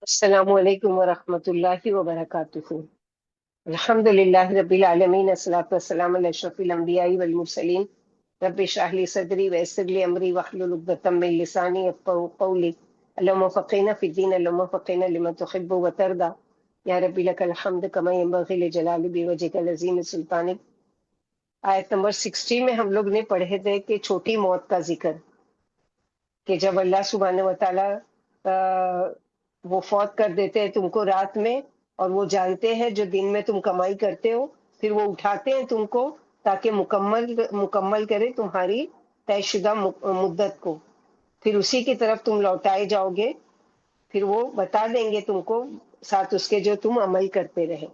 السلام علیکم ورحمۃ اللہ وبرکاتہ۔ الحمد للہ رب العالمین، الصلاۃ والسلام علی اشرف الانبیاء والمرسلین۔ رب اشرح لی صدری ویسر لی امری واحلل عقدۃ من لسانی یفقهوا قولی۔ اللهم فقهنا فی الدین، اللهم فقهنا لما تحب وترضى، یا رب لک الحمد کما ینبغی لجلال وجهک العظیم سلطانک۔ آیت نمبر 60 میں ہم لوگ نے پڑھے تھے کہ چھوٹی موت کا ذکر، کہ جب اللہ سبحانہ و تعالیٰ وہ فوت کر دیتے ہیں تم کو رات میں، اور وہ جانتے ہیں جو دن میں تم کمائی کرتے ہو، پھر وہ اٹھاتے ہیں تم کو تاکہ مکمل کرے تمہاری طے شدہ مدت کو، پھر اسی کی طرف تم لوٹائے جاؤ گے، پھر وہ بتا دیں گے تم کو ساتھ اس کے جو تم عمل کرتے رہے۔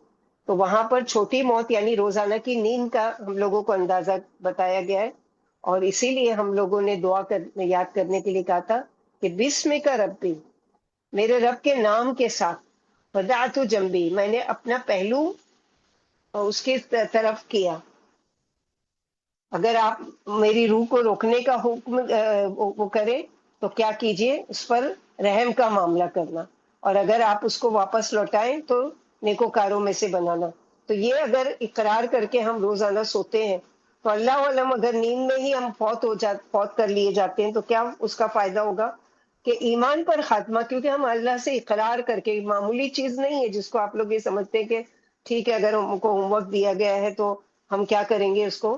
تو وہاں پر چھوٹی موت یعنی روزانہ کی نیند کا ہم لوگوں کو اندازہ بتایا گیا ہے، اور اسی لیے ہم لوگوں نے یاد کرنے کے لیے کہا تھا کہ بسم کا ربی، میرے رب کے نام کے ساتھ، بدعت جنبی، میں نے اپنا پہلو اس کی طرف کیا۔ اگر آپ میری روح کو روکنے کا حکم وہ کرے تو کیا کیجئے، اس پر رحم کا معاملہ کرنا، اور اگر آپ اس کو واپس لوٹائیں تو نیکوکاروں میں سے بنانا۔ تو یہ اگر اقرار کر کے ہم روزانہ سوتے ہیں تو اللہ علم اگر نیند میں ہی ہم فوت کر لیے جاتے ہیں تو کیا اس کا فائدہ ہوگا کہ ایمان پر خاتمہ، کیونکہ ہم اللہ سے اقرار کر کے، معمولی چیز نہیں ہے جس کو آپ لوگ یہ سمجھتے ہیں کہ ٹھیک ہے اگر ہم کو ہوم ورک دیا گیا ہے تو ہم کیا کریں گے، اس کو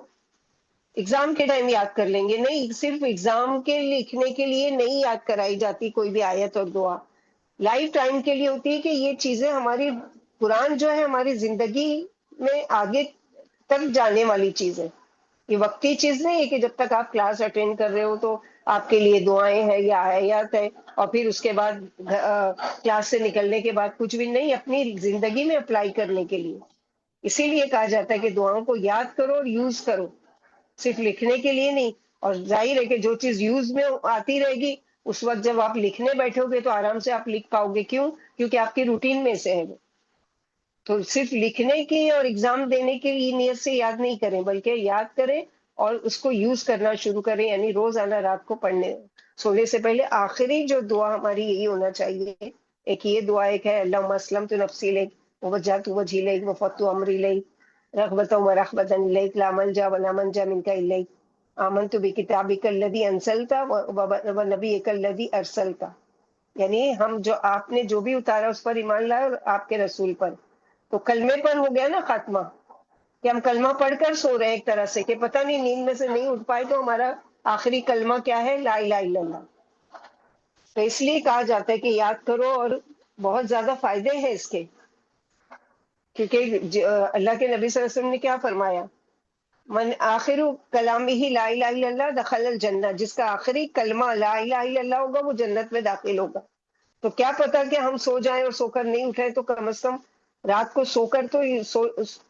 ایگزام کے ٹائم یاد کر لیں گے۔ نہیں، صرف ایگزام کے لکھنے کے لیے نہیں یاد کرائی جاتی کوئی بھی آیت اور دعا، لائف ٹائم کے لیے ہوتی ہے کہ یہ چیزیں ہماری، قرآن جو ہے ہماری زندگی میں آگے تک جانے والی چیز ہے۔ یہ وقتی چیز نہیں ہے کہ جب تک آپ کلاس اٹینڈ کر رہے ہو تو آپ کے لیے دعائیں ہیں یا آیات ہے، اور پھر اس کے بعد کلاس سے نکلنے کے بعد کچھ بھی نہیں، اپنی زندگی میں اپلائی کرنے کے لیے۔ اسی لیے کہا جاتا ہے کہ دعاؤں کو یاد کرو اور یوز کرو، صرف لکھنے کے لیے نہیں۔ اور ظاہر ہے کہ جو چیز یوز میں آتی رہے گی، اس وقت جب آپ لکھنے بیٹھو گے تو آرام سے آپ لکھ پاؤ گے۔ کیوں؟ کیونکہ آپ کی روٹین میں سے ہے وہ۔ تو صرف لکھنے کی اور ایگزام دینے کی نیت سے یاد نہیں کریں، بلکہ یاد کریں اور اس کو یوز کرنا شروع کریں، یعنی روزانہ رات کو پڑھنے سونے سے پہلے آخری جو دعا ہماری یہی ہونا چاہیے۔ ایک یہ دعا ایک ہے، اللہم اسلمت نفسی الیک ووجہت وجہی الیک وفوضت امری الیک رغبۃ ورہبۃ الیک لا ملجا ولا منجا منک الیک آمنت بکتابک الذی انزلت ونبیک الذی ارسلت، یعنی ہم جو آپ نے جو بھی اتارا اس پر ایمان لائے اور آپ کے رسول پر۔ تو کلمے پر ہو گیا نا خاتمہ، کہ ہم کلمہ پڑھ کر سو رہے ہیں ایک طرح سے، کہ پتہ نہیں نیند میں سے نہیں اٹھ پائے تو ہمارا آخری کلمہ کیا ہے، لا الہ الا اللہ۔ تو اس لیے کہا جاتا ہے کہ یاد کرو، اور بہت زیادہ فائدے ہیں اس کے، کیونکہ اللہ کے نبی صلی اللہ علیہ وسلم نے کیا فرمایا، من آخر کلامہ لا الہ الا اللہ دخل الجنہ، جس کا آخری کلمہ لا الہ الا اللہ ہوگا وہ جنت میں داخل ہوگا۔ تو کیا پتا کہ ہم سو جائیں اور سو کر نہیں اٹھیں، تو کم از کم رات کو سو کر تو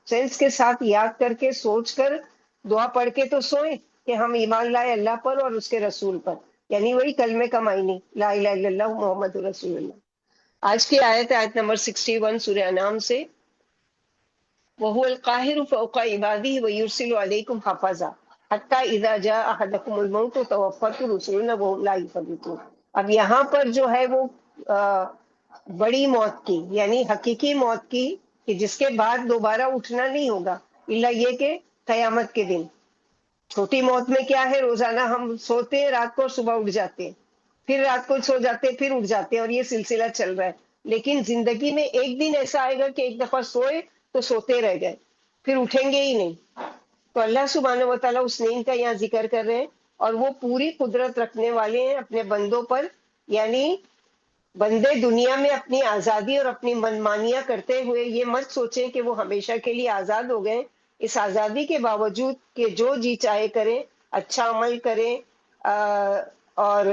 سینس کے ساتھ یاد کر کے سوچ کر دعا پڑھ کے تو سوئیں کہ ہم ایمان لائے اللہ پر اور اس کے رسول پر، یعنی وہی کلمے کا معنی لا الہ الا اللہ محمد رسول اللہ۔ آج کی آیت آیت نمبر 61 سورہ انعام سے، وَهُوَ الْقَاهِرُ فَوْقَ عِبَادِهِ وَيُرْسِلُ عَلَيْكُمْ حَفَظًا حَتَّى إِذَا جَاءَ أَحَدَكُمُ الْمَوْتُ تَوَفَّتْهُ رُسُلُنَا وَهُمْ لَا يُفَرِّطُونَ۔ اب یہاں پر جو ہے وہ بڑی موت کی، یعنی حقیقی موت کی، کہ جس کے بعد دوبارہ اٹھنا نہیں ہوگا الا یہ کہ قیامت کے دن۔ چھوٹی موت میں کیا ہے، روزانہ ہم سوتے ہیں رات کو اور صبح اٹھ جاتے ہیں، پھر رات کو سو جاتے ہیں پھر اٹھ جاتے ہیں، اور یہ سلسلہ چل رہا ہے۔ لیکن زندگی میں ایک دن ایسا آئے گا کہ ایک دفعہ سوئے تو سوتے رہ گئے، پھر اٹھیں گے ہی نہیں۔ تو اللہ سبحانہ و تعالیٰ اس نیند کا یہاں ذکر کر رہے ہیں، اور وہ پوری قدرت رکھنے والے ہیں اپنے بندوں پر، یعنی بندے دنیا میں اپنی آزادی اور اپنی منمانیاں کرتے ہوئے یہ مت سوچیں کہ وہ ہمیشہ کے لیے آزاد ہو گئے۔ اس آزادی کے باوجود کہ جو جی چاہے کریں، اچھا عمل کریں، اور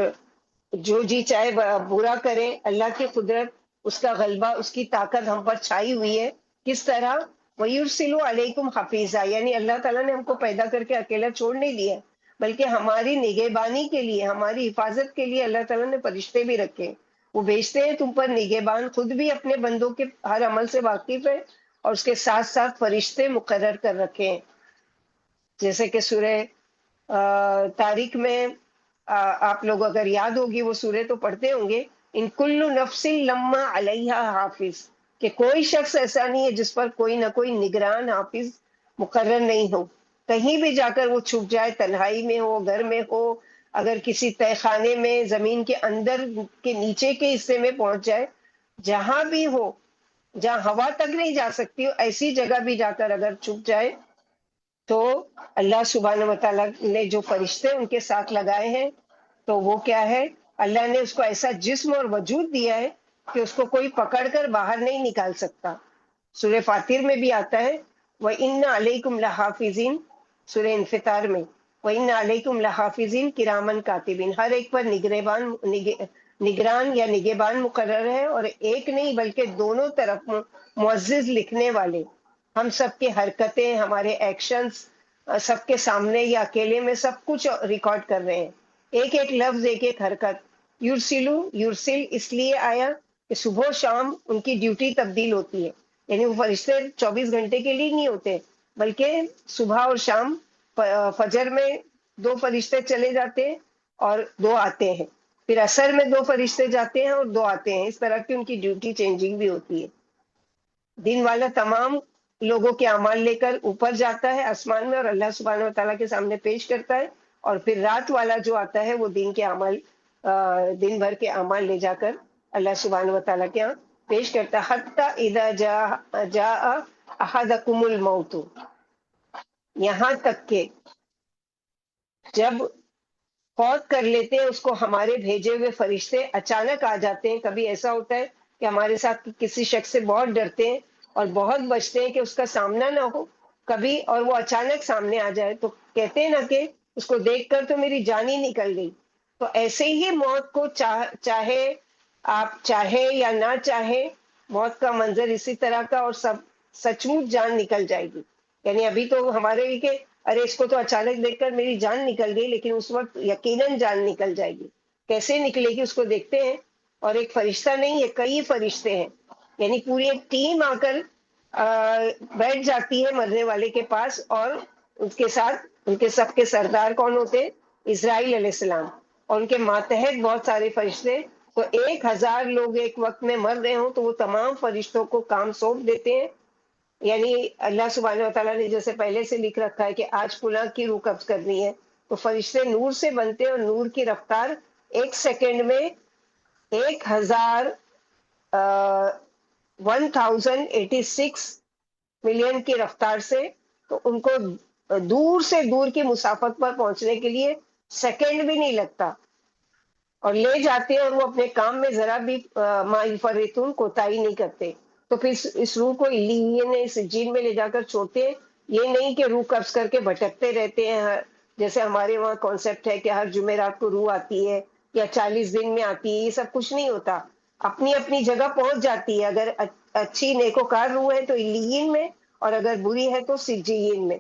جو جی چاہے برا کریں، اللہ کی قدرت، اس کا غلبہ، اس کی طاقت ہم پر چھائی ہوئی ہے۔ کس طرح؟ وَيُرْسِلُ عَلَيْكُمْ حَفِيظًا، یعنی اللہ تعالیٰ نے ہم کو پیدا کر کے اکیلا چھوڑ نہیں دیا، بلکہ ہماری نگہبانی کے لیے، ہماری حفاظت کے لیے اللہ تعالیٰ نے فرشتے بھی رکھے۔ وہ بھیجتے ہیں تم پر نگہبان، خود بھی اپنے بندوں کے ہر عمل سے واقف ہے، اور اس کے ساتھ ساتھ فرشتے مقرر کر رکھے ہیں۔ جیسے کہ سورہ طارق میں، آپ لوگ اگر یاد ہوگی وہ سورہ تو پڑھتے ہوں گے، ان کل نفس لما علیہا حافظ، کہ کوئی شخص ایسا نہیں ہے جس پر کوئی نہ کوئی نگران حافظ مقرر نہیں ہو. کہیں بھی جا کر وہ چھپ جائے، تنہائی میں ہو، گھر میں ہو، اگر کسی تہہ خانے میں، زمین کے اندر کے نیچے کے حصے میں پہنچ جائے، جہاں بھی ہو، جہاں ہوا تک نہیں جا سکتی ہو، ایسی جگہ بھی جا کر اگر چھپ جائے تو اللہ سبحانہ وتعالیٰ نے جو فرشتے ان کے ساتھ لگائے ہیں تو وہ کیا ہے، اللہ نے اس کو ایسا جسم اور وجود دیا ہے کہ اس کو کوئی پکڑ کر باہر نہیں نکال سکتا. سورہ فاتر میں بھی آتا ہے وَإِنَّ عَلَيْكُمْ لَحَافِظِينَ، سورہ انفطار میں وَإِنَّ عَلَيْكُمْ لَحَافِظِينَ کِرَامًا کاتبین، ہر ایک پر نگران یا نگہبان مقرر ہے، اور ایک نہیں بلکہ دونوں طرف معزز لکھنے والے. ہم سب کی حرکتیں، ہمارے ایکشنز سب کے سامنے یا اکیلے میں سب کچھ ریکارڈ کر رہے ہیں، ایک ایک لفظ، ایک ایک حرکت. یورسلو، یورسل اس لیے آیا کہ صبح و شام ان کی ڈیوٹی تبدیل ہوتی ہے، یعنی وہ فرشتے 24 گھنٹے کے لیے نہیں ہوتے، بلکہ صبح اور شام فجر میں 2 فرشتے چلے جاتے ہیں اور 2 آتے ہیں، پھر عصر میں 2 فرشتے جاتے ہیں اور 2 آتے ہیں. اس طرح کی ان کی ڈیوٹی چینجنگ بھی ہوتی ہے. دن والا تمام لوگوں کے اعمال لے کر اوپر جاتا ہے آسمان میں اور اللہ سبحانہ و تعالیٰ کے سامنے پیش کرتا ہے، اور پھر رات والا جو آتا ہے وہ دن کے اعمال، دن بھر کے اعمال لے جا کر اللہ سبحانہ و تعالیٰ کے ہاں پیش کرتا ہے. حتی اذا جاء احدکم الموت، یہاں تک کہ جب فوت کر لیتے ہیں اس کو ہمارے بھیجے ہوئے فرشتے اچانک آ جاتے ہیں. کبھی ایسا ہوتا ہے کہ ہمارے ساتھ کسی شخص سے بہت ڈرتے ہیں اور بہت بچتے ہیں کہ اس کا سامنا نہ ہو کبھی، اور وہ اچانک سامنے آ جائے تو کہتے ہیں نا کہ اس کو دیکھ کر تو میری جان ہی نکل گئی. تو ایسے ہی موت کو چاہے آپ چاہے یا نہ چاہے، موت کا منظر اسی طرح کا، اور سب سچ مچ جان نکل جائے گی. یعنی ابھی تو ہمارے لیے کہ ارے اس کو تو اچانک دیکھ کر میری جان نکل گئی، لیکن اس وقت یقیناً جان نکل جائے گی. کیسے نکلے گی اس کو دیکھتے ہیں، اور ایک فرشتہ نہیں ہے، کئی فرشتے ہیں، یعنی پوری ایک ٹیم آ کر بیٹھ جاتی ہے مرنے والے کے پاس، اور اس کے ساتھ ان کے سب کے سردار کون ہوتے ہیں؟ اسرائیل علیہ السلام، اور ان کے ماتحت بہت سارے فرشتے. تو 1000 لوگ ایک وقت میں مر رہے ہوں تو وہ تمام فرشتوں کو کام سونپ دیتے ہیں. یعنی اللہ سبحانہ و تعالیٰ نے جیسے پہلے سے لکھ رکھا ہے کہ آج فلاں کی روح قبض کرنی ہے، تو فرشتے نور سے بنتے ہیں، اور نور کی رفتار 1 سیکنڈ میں 1000 1086 ملین کی رفتار سے، تو ان کو دور سے دور کی مسافت پر پہنچنے کے لیے سیکنڈ بھی نہیں لگتا، اور لے جاتے ہیں، اور وہ اپنے کام میں ذرا بھی ما یفرطون کوتاہی نہیں کرتے. تو پھر اس روح کو علیین سجین میں لے جا کر چھوڑتے ہیں. یہ نہیں کہ روح قبض کر کے بھٹکتے رہتے ہیں، جیسے ہمارے وہاں کانسیپٹ ہے کہ ہر جمعرات کو روح آتی ہے یا 40 دن میں آتی ہے. یہ سب کچھ نہیں ہوتا، اپنی اپنی جگہ پہنچ جاتی ہے. اگر اچھی نیکوکار روح ہے تو علیین میں، اور اگر بری ہے تو سجین میں.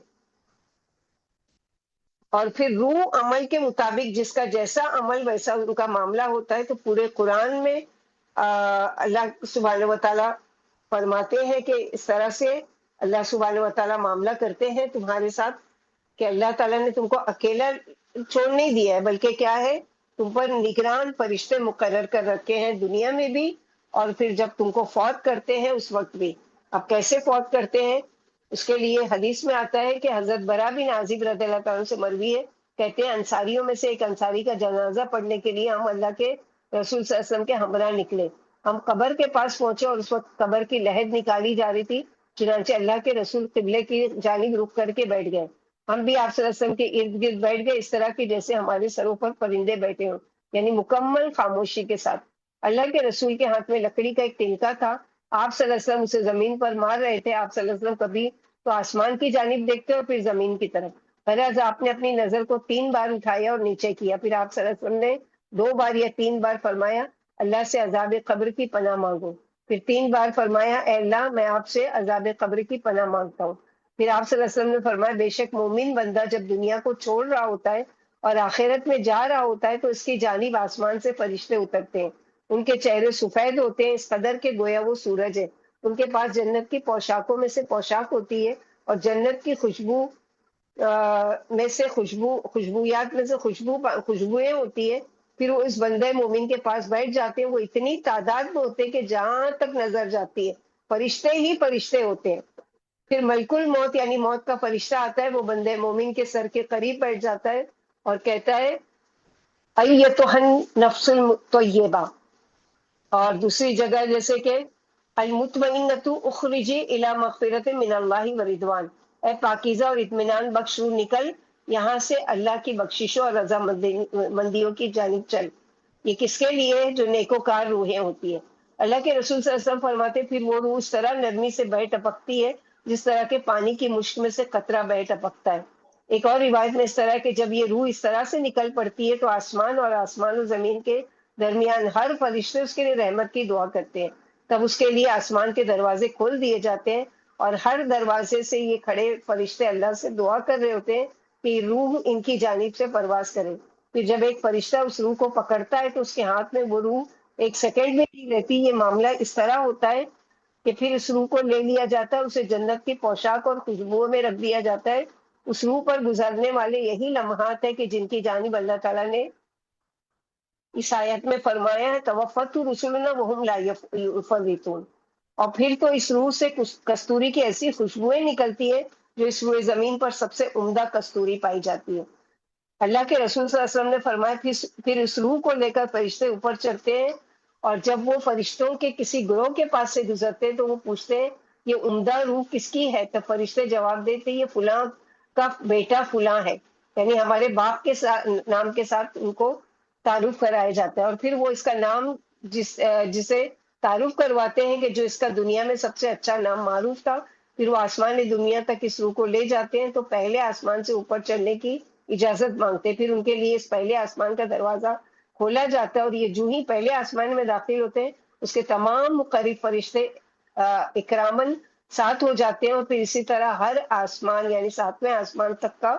اور پھر روح عمل کے مطابق جس کا جیسا عمل ویسا ان کا معاملہ ہوتا ہے. تو پورے قرآن میں اللہ سبحانہ و تعالیٰ فرماتے ہیں کہ اس طرح سے اللہ سبحانہ و تعالیٰ معاملہ کرتے ہیں تمہارے ساتھ، کہ اللہ تعالیٰ نے تم کو اکیلا چھوڑ نہیں دیا ہے، بلکہ کیا ہے، تم پر نگران فرشتے مقرر کر رکھے ہیں دنیا میں بھی، اور پھر جب تم کو فوت کرتے ہیں اس وقت بھی. اب کیسے فوت کرتے ہیں اس کے لیے حدیث میں آتا ہے کہ حضرت برا بن عازب رضی اللہ تعالیٰ سے مروی ہے، کہتے ہیں انصاریوں میں سے ایک انصاری کا جنازہ پڑھنے کے لیے ہم اللہ کے رسول صلی اللہ علیہ وسلم کے ہمراہ نکلے. ہم قبر کے پاس پہنچے اور اس وقت قبر کی لحد نکالی جا رہی تھی، چنانچہ اللہ کے رسول قبلے کی جانب رک کر کے بیٹھ گئے. ہم بھی آپ صلی اللہ علیہ وسلم کے ارد گرد بیٹھ گئے، اس طرح کی جیسے ہمارے سروں پر پرندے بیٹھے ہوں، یعنی مکمل خاموشی کے ساتھ. اللہ کے رسول کے ہاتھ میں لکڑی کا ایک تنکا تھا، آپ صلی اللہ علیہ وسلم اسے زمین پر مار رہے تھے. آپ صلی اللہ علیہ وسلم کبھی تو آسمان کی جانب دیکھتے اور پھر زمین کی طرف. بہرحال آپ نے اپنی نظر کو 3 بار اٹھایا اور نیچے کیا، پھر آپ صلی اللہ علیہ وسلم نے 2 بار یا 3 بار فرمایا اللہ سے عذاب قبر کی پناہ مانگو، پھر 3 بار فرمایا اے اللہ میں آپ سے عذاب قبر کی پناہ مانگتا ہوں. پھر آپ صلی اللہ علیہ وسلم نے فرمایا بے شک مومن بندہ جب دنیا کو چھوڑ رہا ہوتا ہے اور آخرت میں جا رہا ہوتا ہے تو اس کی جانب آسمان سے فرشتے اترتے ہیں. ان کے چہرے سفید ہوتے ہیں اس قدر کے گویا وہ سورج ہے. ان کے پاس جنت کی پوشاکوں میں سے پوشاک ہوتی ہے، اور جنت کی خوشبو میں سے خوشبویات میں سے خوشبوئیں ہوتی ہے. پھر وہ اس بندے مومن کے پاس بیٹھ جاتے ہیں. وہ اتنی تعداد میں ہوتے ہیں کہ جہاں تک نظر جاتی ہے فرشتے ہی فرشتے ہوتے ہیں. پھر ملک الموت یعنی موت کا فرشتہ آتا ہے، وہ بندے مومن کے سر کے قریب بیٹھ جاتا ہے اور کہتا ہے ایتھن نفس الطیبہ. اور دوسری جگہ جیسے کہ المطمئنۃ اخرجی الی مغفرۃ من اللہ ورضوان، اے پاکیزہ اور اطمینان بخش روح نکل یہاں سے اللہ کی بخششوں اور رضا مندیوں کی جانب چل. یہ کس کے لیے ہے؟ جو نیکوکار روحیں ہوتی ہیں. اللہ کے رسول صلی اللہ علیہ وسلم فرماتے پھر وہ روح اس طرح نرمی سے بہہ ٹپکتی ہے جس طرح کے پانی کی مشک میں سے قطرہ بہہ ٹپکتا ہے. ایک اور روایت میں اس طرح کہ جب یہ روح اس طرح سے نکل پڑتی ہے تو آسمان اور آسمان و زمین کے درمیان ہر فرشتے اس کے لیے رحمت کی دعا کرتے ہیں. تب اس کے لیے آسمان کے دروازے کھول دیے جاتے ہیں اور ہر دروازے سے یہ کھڑے فرشتے اللہ سے دعا کر رہے ہوتے ہیں کہ روح ان کی جانب سے پرواز کرے. پھر جب ایک فرشتہ اس روح کو پکڑتا ہے تو اس کے ہاتھ میں وہ روح ایک سیکنڈ میں نہیں رہتی. یہ معاملہ اس طرح ہوتا ہے کہ پھر اس روح کو لے لیا جاتا ہے، اسے جنت کی پوشاک اور خوشبوؤں میں رکھ دیا جاتا ہے. اس روح پر گزرنے والے یہی لمحات ہیں کہ جن کی جانب اللہ تعالیٰ نے اس آیت میں فرمایا ہے توفت رسولنا وہم لا یفرطون. اور پھر تو اس روح سے کستوری کی ایسی خوشبوئیں نکلتی ہے جو اس روئے زمین پر سب سے عمدہ کستوری پائی جاتی ہے. اللہ کے رسول صلی اللہ علیہ وسلم نے فرمایا پھر اس روح کو لے کر فرشتے اوپر چڑھتے ہیں اور جب وہ فرشتوں کے کسی گروہ کے پاس سے گزرتے ہیں تو وہ پوچھتے ہیں یہ عمدہ روح کس کی ہے؟ تو فرشتے جواب دیتے یہ فلاں کا بیٹا فلاں ہے، یعنی ہمارے باپ کے نام کے ساتھ ان کو تعارف کرایا جاتا ہے. اور پھر وہ اس کا نام جسے تعارف کرواتے ہیں کہ جو اس کا دنیا میں سب سے اچھا نام معروف تھا، پھر وہ آسمان دنیا تک اس روح کو لے جاتے ہیں تو پہلے آسمان سے اوپر چڑھنے کی اجازت مانگتے. پھر ان کے لیے اس پہلے آسمان کا دروازہ کھولا جاتا ہے اور یہ جو ہی پہلے آسمان میں داخل ہوتے ہیں اس کے تمام مقرب فرشتے اکرامن ساتھ ہو جاتے ہیں اور پھر اسی طرح ہر آسمان یعنی ساتویں آسمان تک کا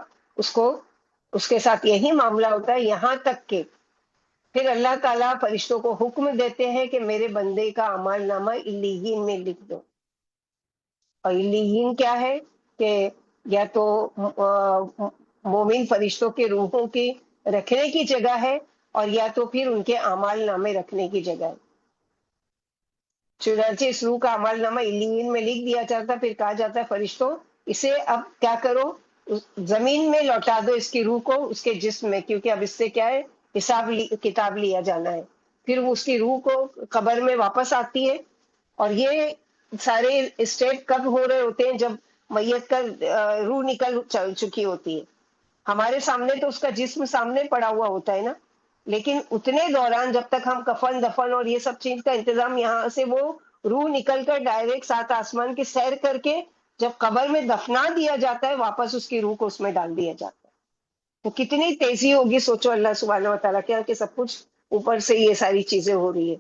اس کے ساتھ یہی معاملہ ہوتا ہے، یہاں تک کہ پھر اللہ تعالیٰ فرشتوں کو حکم دیتے ہیں کہ میرے بندے کا اعمال نامہ علیین میں لکھ دو. اور علیین کیا ہے کہ یا تو مومن فرشتوں کے روحوں کی رکھنے کی جگہ ہے اور یا تو پھر ان کے اعمال نامے رکھنے کی جگہ ہے. چنانچہ اس روح کا اعمال نامہ علیین میں لکھ دیا جاتا ہے. پھر کہا جاتا ہے فرشتوں اسے اب کیا کرو، زمین میں لوٹا دو اس کی روح کو اس کے جسم میں، کیونکہ اب اس سے کیا ہے کتاب لیا جانا ہے. پھر وہ اس کی روح کو قبر میں واپس آتی ہے. اور یہ سارے اسٹیپ کب ہو رہے ہوتے ہیں؟ جب میت کا روح نکل چکی ہوتی ہے. ہمارے سامنے تو اس کا جسم سامنے پڑا ہوا ہوتا ہے نا، لیکن اتنے دوران جب تک ہم کفن دفن اور یہ سب چیز کا انتظام، یہاں سے وہ روح نکل کر ڈائریکٹ سات آسمان کی سیر کر کے جب قبر میں دفنا دیا جاتا ہے واپس اس کی روح کو اس میں ڈال دیا جاتا ہے. تو کتنی تیزی ہوگی سوچو اللہ سبحانہ و تعالیٰ کیا کہ سب کچھ اوپر سے یہ ساری چیزیں ہو رہی ہے.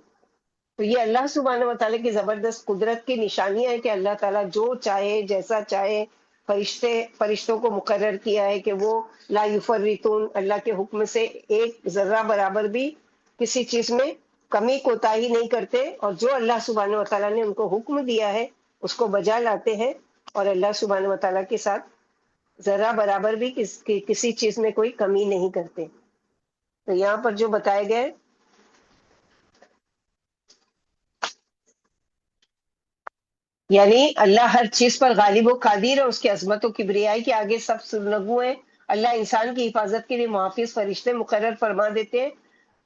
تو یہ اللہ سبحانہ و تعالیٰ کی زبردست قدرت کی نشانی ہے کہ اللہ تعالیٰ جو چاہے جیسا چاہے فرشتوں کو مقرر کیا ہے کہ وہ لا یفرطون، اللہ کے حکم سے ایک ذرہ برابر بھی کسی چیز میں کمی کوتاہی نہیں کرتے اور جو اللہ سبحانہ و تعالیٰ نے ان کو حکم دیا ہے اس کو بجا لاتے ہیں اور اللہ سبحانہ و تعالیٰ کے ساتھ ذرہ برابر بھی کسی چیز میں کوئی کمی نہیں کرتے. تو یہاں پر جو بتائے گئے یعنی اللہ ہر چیز پر غالب و قادر ہے، اس کی عظمت و کبریائی کے آگے سب سرنگو ہیں. اللہ انسان کی حفاظت کے لیے محافظ فرشتے مقرر فرما دیتے ہیں،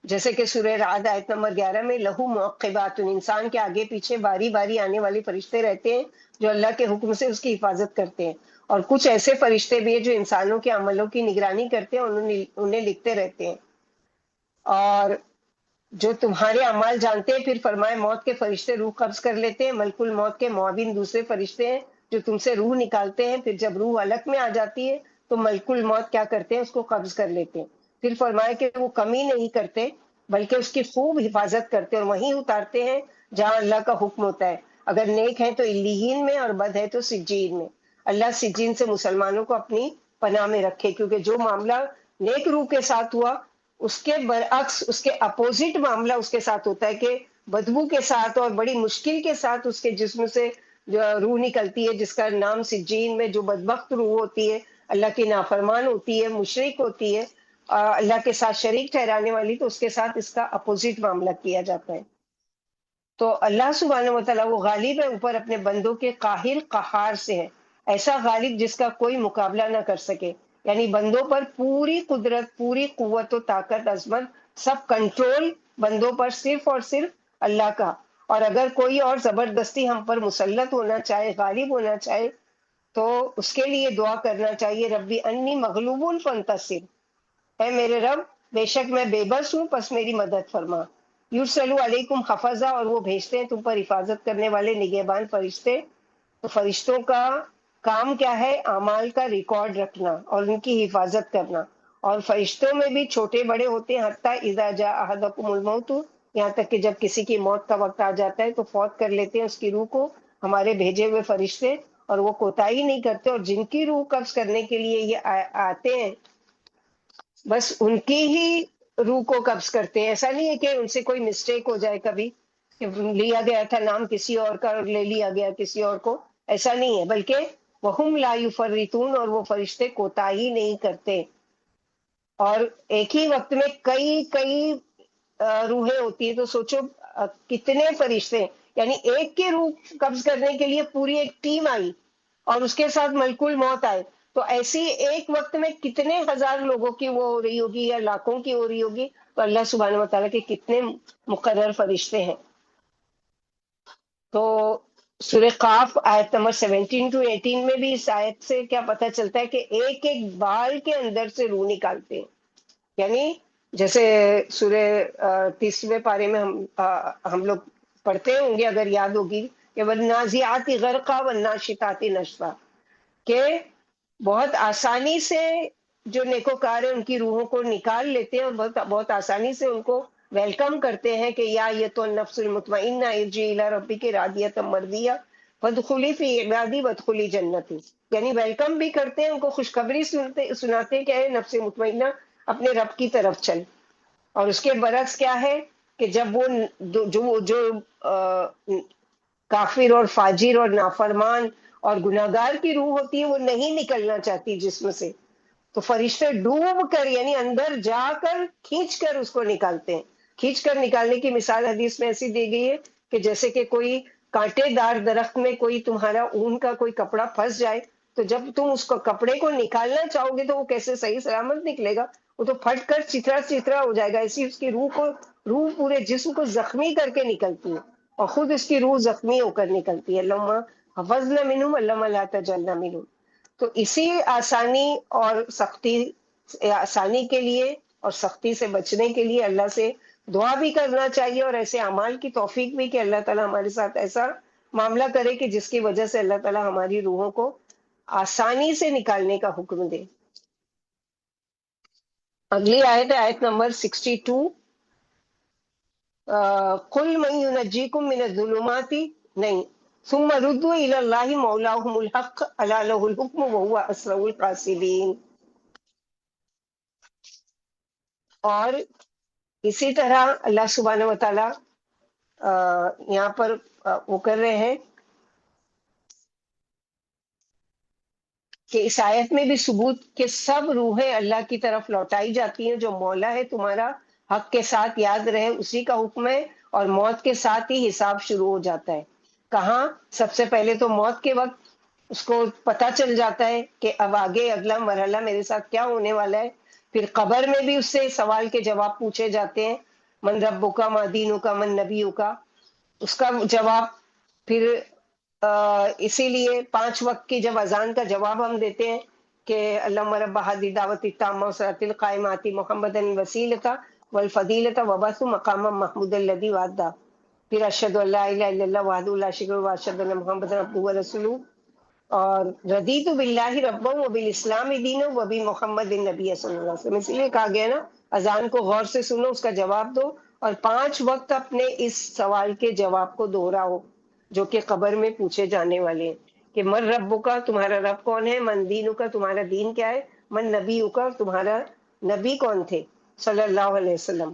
جیسے کہ سورہ رعد آیت نمبر 11 میں لہو معقبات، انسان کے آگے پیچھے باری باری آنے والے فرشتے رہتے ہیں جو اللہ کے حکم سے اس کی حفاظت کرتے ہیں. اور کچھ ایسے فرشتے بھی ہیں جو انسانوں کے عملوں کی نگرانی کرتے ہیں، انہیں لکھتے رہتے ہیں. اور جو تمہارے اعمال جانتے ہیں، پھر فرمائے موت کے فرشتے روح قبض کر لیتے ہیں. ملک الموت کے معاون دوسرے فرشتے ہیں جو تم سے روح نکالتے ہیں. پھر جب روح حلق میں آ جاتی ہے تو ملک الموت کیا کرتے ہیں؟ اس کو قبض کر لیتے ہیں. پھر فرمائے کہ وہ کمی نہیں کرتے بلکہ اس کی خوب حفاظت کرتے ہیں اور وہیں اتارتے ہیں جہاں اللہ کا حکم ہوتا ہے. اگر نیک ہے تو علیین میں اور بد ہے تو سجین میں. اللہ سجین سے مسلمانوں کو اپنی پناہ میں رکھے، کیونکہ جو معاملہ نیک روح کے ساتھ ہوا اس کے برعکس اس کے اپوزٹ معاملہ اس کے ساتھ ہوتا ہے کہ بدبو کے ساتھ اور بڑی مشکل کے ساتھ اس کے جسم سے جو روح نکلتی ہے، جس کا نام سجین میں جو بدبخت روح ہوتی ہے، اللہ کی نافرمان ہوتی ہے، مشرک ہوتی ہے، اللہ کے ساتھ شریک ٹھہرانے والی، تو اس کے ساتھ اس کا اپوزٹ معاملہ کیا جاتا ہے۔ تو اللہ سبحانہ و تعالیٰ وہ غالب ہے اوپر اپنے بندوں کے، قاہر قہار سے ہے، ایسا غالب جس کا کوئی مقابلہ نہ کر سکے، یعنی بندوں پر پوری قدرت، پوری قوت و طاقت، عظمت، سب کنٹرول بندوں پر صرف اور صرف اللہ کا۔ اور اگر کوئی اور زبردستی ہم پر مسلط ہونا چاہے، غالب ہونا چاہے، تو اس کے لیے دعا کرنا چاہیے، ربی انی مغلوب فانتصر، اے میرے رب بے شک میں بے بس ہوں، پس میری مدد فرما۔ یرسلو علیکم حفظہ، اور وہ بھیجتے ہیں تم پر حفاظت کرنے والے نگہبان فرشتے۔ تو فرشتوں کا کام کیا ہے؟ اعمال کا ریکارڈ رکھنا اور ان کی حفاظت کرنا۔ اور فرشتوں میں بھی چھوٹے بڑے ہوتے ہیں، حتیٰ اذا جاء احدکم الموت، یہاں تک کہ جب کسی کی موت کا وقت آ جاتا ہے تو فوت کر لیتے ہیں اس کی روح کو ہمارے بھیجے ہوئے فرشتے، اور وہ کوتاہی نہیں کرتے، اور جن کی روح قبض کرنے کے لیے یہ آتے ہیں بس ان کی ہی روح کو قبض کرتے ہیں۔ ایسا نہیں ہے کہ ان سے کوئی مسٹیک ہو جائے کبھی، کہ لیا گیا تھا نام کسی اور کا اور لے لیا گیا کسی اور کو، ایسا نہیں ہے، بلکہ وہم لا یفرطون، اور وہ فرشتے کوتاہی نہیں کرتے۔ اور ایک ہی وقت میں کئی کئی روحیں ہوتی ہیں، تو سوچو کتنے فرشتے ہیں، یعنی ایک کی روح قبض کرنے کے لیے پوری ایک ٹیم آئی، اور اس کے ساتھ ملک الموت آئے، تو ایسی ایک وقت میں کتنے ہزار لوگوں کی وہ ہو رہی ہوگی یا لاکھوں کی ہو رہی ہوگی، تو اللہ سبحانہ و تعالیٰ کے کتنے مقرر فرشتے ہیں۔ تو سورہ قاف آیت نمبر 17 to 18 میں بھی اس آیت سے کیا پتہ چلتا ہے کہ ایک ایک بال کے اندر سے روح نکالتے ہیں، یعنی جیسے سورہ 30ویں پارے میں ہم لوگ پڑھتے ہوں گے، اگر یاد ہوگی، کہ والنازعات غرقا والناشطات نشطا، کہ بہت آسانی سے جو نیکوکار ہیں ان کی روحوں کو نکال لیتے ہیں، اور بہت بہت آسانی سے ان کو ویلکم کرتے ہیں کہ یا یہ تو النفس المطمئنہ ارجعی الی ربک راضیۃ مرضیہ فادخلی فی عبادی وادخلی جنتی، یعنی ویلکم بھی کرتے ہیں، ان کو خوشخبری سناتے ہیں کہ اے نفس مطمئنہ اپنے رب کی طرف چل۔ اور اس کے برعکس کیا ہے کہ جب وہ جو کافر اور فاجر اور نافرمان اور گناہگار کی روح ہوتی ہے، وہ نہیں نکلنا چاہتی جسم سے، تو فرشتے ڈوب کر، یعنی اندر جا کر کھینچ کر اس کو نکالتے ہیں۔ کھینچ کر نکالنے کی مثال حدیث میں ایسی دی گئی ہے کہ جیسے کہ کوئی کانٹے دار درخت میں کوئی تمہارا اون کا کوئی کپڑا پھنس جائے، تو جب تم اس کو کپڑے کو نکالنا چاہو گے تو وہ کیسے صحیح سلامت نکلے گا، وہ تو پھٹ کر چترا چترا ہو جائے گا۔ ایسی اس کی روح پورے جسم کو زخمی کر کے نکلتی ہے، اور خود اس کی روح زخمی ہو کر نکلتی ہے۔ اللہم حفظنا منہم اللہم لا تجعلنا منہم۔ تو اسی آسانی اور سختی، آسانی کے لیے اور سختی سے بچنے کے لیے اللہ سے دعا بھی کرنا چاہیے، اور ایسے اعمال کی توفیق بھی کہ اللہ تعالیٰ ہمارے ساتھ ایسا معاملہ کرے کہ جس کی وجہ سے اللہ تعالیٰ ہماری روحوں کو آسانی سے نکالنے کا حکم دے۔ اگلی آیت ہے آیت نمبر 62، قل من ينجيكم من الظلمات، نہیں، ثم ردوا الى اللہ مولاهم الحق الا له الحكم وهو اسرع الحاسبین۔ اور اسی طرح اللہ سبحانہ و تعالیٰ یہاں پر وہ کر رہے ہیں کہ اس آیت میں بھی ثبوت کہ سب روحیں اللہ کی طرف لوٹائی جاتی ہیں، جو مولا ہے تمہارا حق کے ساتھ یاد رہے اسی کا حکم ہے، اور موت کے ساتھ ہی حساب شروع ہو جاتا ہے۔ کہاں؟ سب سے پہلے تو موت کے وقت اس کو پتہ چل جاتا ہے کہ اب آگے اگلا مرحلہ میرے ساتھ کیا ہونے والا ہے۔ پھر قبر میں بھی اس سے سوال کے جواب پوچھے جاتے ہیں، من ربک ما دینک من نبیک، اس کا جواب۔ پھر اسی لیے 5 وقت کی جب اذان کا جواب ہم دیتے ہیں کہ اللہم رب هذه الدعوۃ التامہ والصلاۃ القائمہ آت محمدا الوسیلۃ والفضیلۃ وبعثہ مقاما محمودا الذی وعدہ۔ پھر اشہد ان لا الہ الا اللہ وحدہ لا شریک لہ واشہد ان محمدا عبدہ ورسولہ، اور رضیت باللہ ربا وبالاسلام دینا وبمحمد النبی صلی اللہ علیہ وسلم۔ اس لیے کہا گیا نا اذان کو غور سے سنو، اس کا جواب دو، اور 5 وقت اپنے اس سوال کے جواب کو دہراؤ جو کہ قبر میں پوچھے جانے والے ہیں، کہ من ربو کا، تمہارا رب کون ہے، من دینو کا، تمہارا دین کیا ہے، من نبیو کا، تمہارا نبی کون تھے صلی اللہ علیہ وسلم۔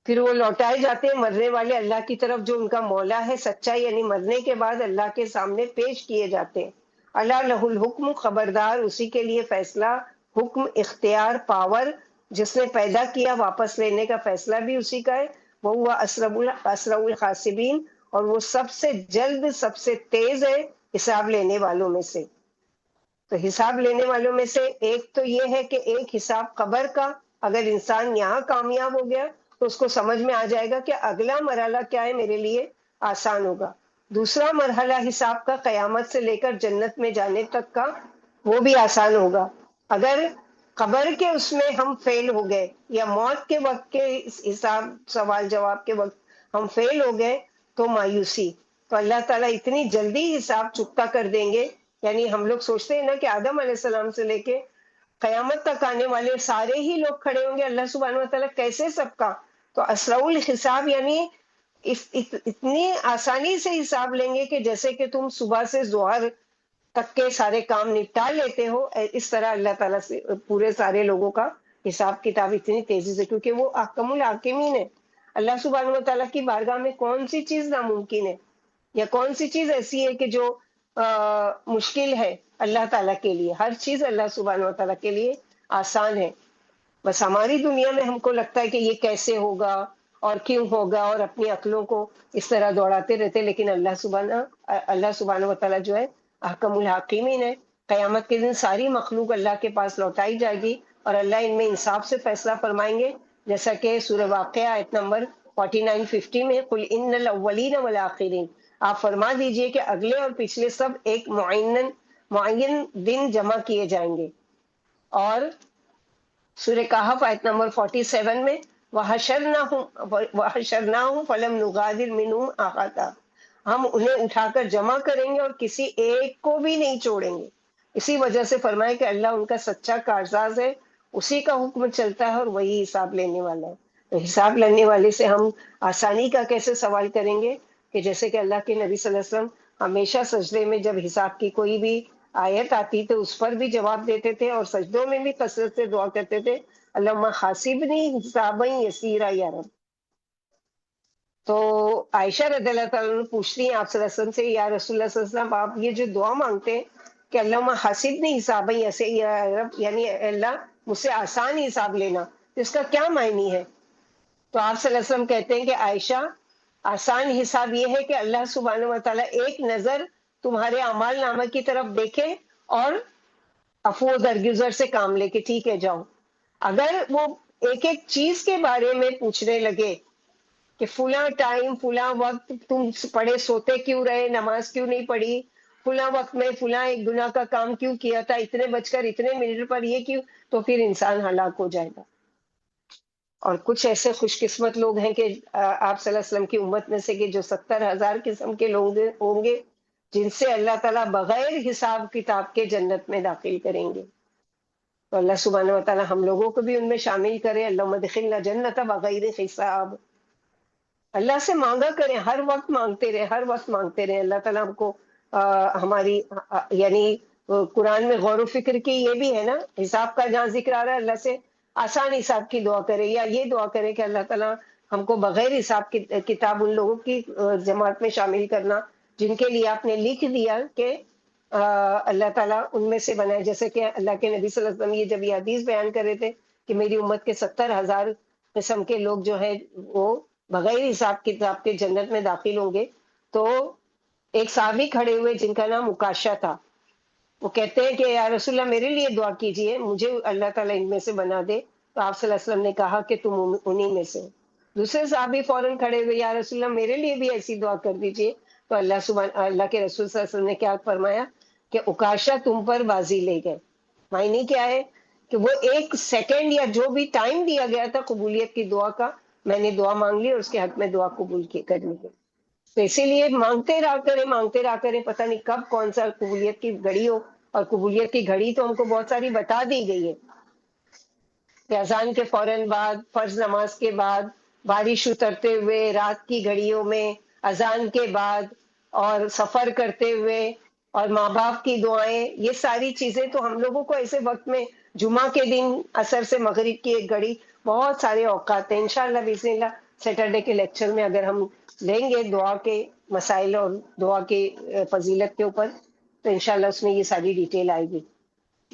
پھر وہ لوٹائے جاتے ہیں مرنے والے اللہ کی طرف، جو ان کا مولا ہے سچا، یعنی مرنے کے بعد اللہ کے سامنے پیش کیے جاتے ہیں۔ اللہ لہ الحکم، خبردار اسی کے لیے فیصلہ حکم، اختیار، پاور جس نے پیدا کیا، واپس لینے کا فیصلہ بھی اسی کا ہے. وہ ہوا اسرع الحاسبین، اور وہ سب سے جلد، سب سے تیز ہے حساب لینے والوں میں سے. تو حساب لینے والوں میں سے ایک تو یہ ہے کہ ایک حساب قبر کا، اگر انسان یہاں کامیاب ہو گیا تو اس کو سمجھ میں آ جائے گا کہ اگلا مرحلہ کیا ہے، میرے لیے آسان ہوگا. دوسرا مرحلہ حساب کا قیامت سے لے کر جنت میں جانے تک کا، وہ بھی آسان ہوگا. اگر قبر کے اس میں ہم فیل ہو گئے، یا موت کے وقت کے حساب سوال جواب کے وقت ہم فیل ہو گئے، تو مایوسی. تو اللہ تعالیٰ اتنی جلدی حساب چکتا کر دیں گے. یعنی ہم لوگ سوچتے ہیں نا کہ آدم علیہ السلام سے لے کے قیامت تک آنے والے سارے ہی لوگ کھڑے ہوں گے، اللہ سبحانہ و تعالیٰ کیسے سب کا. تو اسرع الحساب یعنی اتنی آسانی سے حساب لیں گے کہ جیسے کہ تم صبح سے ظہر تک کے سارے کام نپٹا لیتے ہو، اس طرح اللہ تعالیٰ سے پورے سارے لوگوں کا حساب کتاب اتنی تیزی سے، کیونکہ وہ احکم الحاکمین ہے. اللہ سبحانہ و تعالیٰ کی بارگاہ میں کون سی چیز ناممکن ہے، یا کون سی چیز ایسی ہے کہ جو مشکل ہے اللہ تعالیٰ کے لیے. ہر چیز اللہ سبحانہ و تعالیٰ کے لیے آسان ہے. بس ہماری دنیا میں ہم کو لگتا ہے کہ یہ کیسے ہوگا اور کیوں ہوگا، اور اپنی عقلوں کو اس طرح دوڑاتے رہتے. لیکن اللہ سبحانہ و تعالیٰ جو ہے احکم الحاکمین ہے. قیامت کے دن ساری مخلوق اللہ کے پاس لوٹائی جائے گی، اور اللہ ان میں انصاف سے فیصلہ فرمائیں گے. جیسا کہ سورہ واقعہ آیت نمبر 49-50 میں، قل ان الاولین والآخرین، آپ فرما دیجئے کہ اگلے اور پچھلے سب ایک معین دن جمع کیے جائیں گے. اور سورہ کہف آیت نمبر 47 میں، وَحَشَرْنَاهُمْ فَلَمْ نُغَادِرْ مِنْهُمْ أَحَدًا، ہم انہیں اٹھا کر جمع کریں گے اور کسی ایک کو بھی نہیں چھوڑیں گے. اسی وجہ سے فرمائے کہ اللہ ان کا سچا کارساز ہے، اسی کا حکم چلتا ہے اور وہی حساب لینے والا ہے. تو حساب لینے والے سے ہم آسانی کا کیسے سوال کریں گے کہ جیسے کہ اللہ کے نبی صلی اللہ علیہ وسلم ہمیشہ سجدے میں جب حساب کی کوئی بھی آیت آتی تو اس پر بھی جواب دیتے تھے، اور سجدوں میں بھی کثرت سے دعا کرتے تھے، اللہم حاسبنی حسابا یسیرا یا رب. تو عائشہ رضی اللہ تعالیٰ عنہ پوچھتی ہیں آپ صلی اللہ علیہ وسلم سے، یا رسول اللہ صلی اللہ علیہ وسلم، آپ یہ جو دعا مانگتے ہیں کہ اللہم حاسبنی حسابا یسیرا یا رب، یعنی اے اللہ مجھ سے آسان حساب لینا، تو اس کا کیا معنی ہے؟ تو آپ صلی اللہ علیہ وسلم کہتے ہیں کہ عائشہ، آسان حساب یہ ہے کہ اللہ سبحانہ و تعالیٰ ایک نظر تمہارے اعمال نامہ کی طرف دیکھے اور عفو و درگزر سے کام لے کے ٹھیک ہے جاؤ. اگر وہ ایک ایک چیز کے بارے میں پوچھنے لگے کہ فلاں ٹائم فلاں وقت تم پڑھے سوتے کیوں رہے، نماز کیوں نہیں پڑھی، فلاں وقت میں فلاں ایک گناہ کا کام کیوں کیا تھا، اتنے بج کر اتنے منٹ پر یہ کیوں، تو پھر انسان ہلاک ہو جائے گا. اور کچھ ایسے خوش قسمت لوگ ہیں کہ آپ صلی اللہ علیہ وسلم کی امت میں سے کہ جو 70,000 قسم کے لوگ ہوں گے جن سے اللہ تعالیٰ بغیر حساب کتاب کے جنت میں داخل کریں گے. تو اللہ سبحانہ و تعالیٰ ہم لوگوں کو بھی ان میں شامل کرے. اللہم ادخلنا جنت بغیر حساب. اللہ سے مانگا کریں، ہر وقت مانگتے رہے، ہر وقت مانگتے رہے. اللہ تعالیٰ ہم کو ہماری یعنی قرآن میں غور و فکر کی یہ بھی ہے نا، حساب کا جہاں ذکر آ رہا ہے اللہ سے آسان حساب کی دعا کرے، یا یہ دعا کرے کہ اللہ تعالیٰ ہم کو بغیر حساب کی کتاب ان لوگوں کی جماعت میں شامل کرنا جن کے لیے آپ نے لکھ دیا کہ اللہ تعالیٰ ان میں سے بنائے. جیسے کہ اللہ کے نبی صلی اللہ علیہ وسلم یہ جب یہ حدیث بیان کر رہے تھے کہ میری امت کے 70,000 قسم کے لوگ جو ہیں وہ بغیر حساب کتاب کے جنت میں داخل ہوں گے، تو ایک صحابی کھڑے ہوئے جن کا نام عکاشہ تھا. وہ کہتے ہیں کہ یا رسول اللہ میرے لیے دعا کیجئے، مجھے اللہ تعالیٰ ان میں سے بنا دے. تو آپ صلی اللہ علیہ وسلم نے کہا کہ تم انہی میں سے. دوسرے صحابی فوراً کھڑے ہوئے، یا رسول اللہ میرے لیے بھی ایسی دعا کر دیجئے. تو اللہ کے رسول صلی اللہ علیہ وسلم نے کیا فرمایا کہ عکاشہ تم پر بازی لے گئے. معنی کیا ہے کہ وہ ایک سیکنڈ یا جو بھی ٹائم دیا گیا تھا قبولیت کی دعا کا، میں نے دعا مانگ لی اور اس کے حق میں دعا قبول کرنی ہے. تو اسی لیے مانگتے رہا کریں، پتہ نہیں کب کون سا قبولیت کی گھڑی ہو. اور قبولیت کی گھڑی تو ہم کو بہت ساری بتا دی گئی ہے کہ اذان کے فوراً بعد، فرض نماز کے بعد، بارش اترتے ہوئے، رات کی گھڑیوں میں، اذان کے بعد، اور سفر کرتے ہوئے، اور ماں باپ کی دعائیں، یہ ساری چیزیں تو ہم لوگوں کو ایسے وقت میں، جمعہ کے دن عصر سے مغرب کی ایک گھڑی، بہت سارے اوقات ہیں. انشاءاللہ بسم اللہ سیٹرڈے کے لیکچر میں اگر ہم لیں گے دعا کے مسائل اور دعا کے فضیلت کے اوپر، تو انشاءاللہ اس میں یہ ساری ڈیٹیل آئے گی.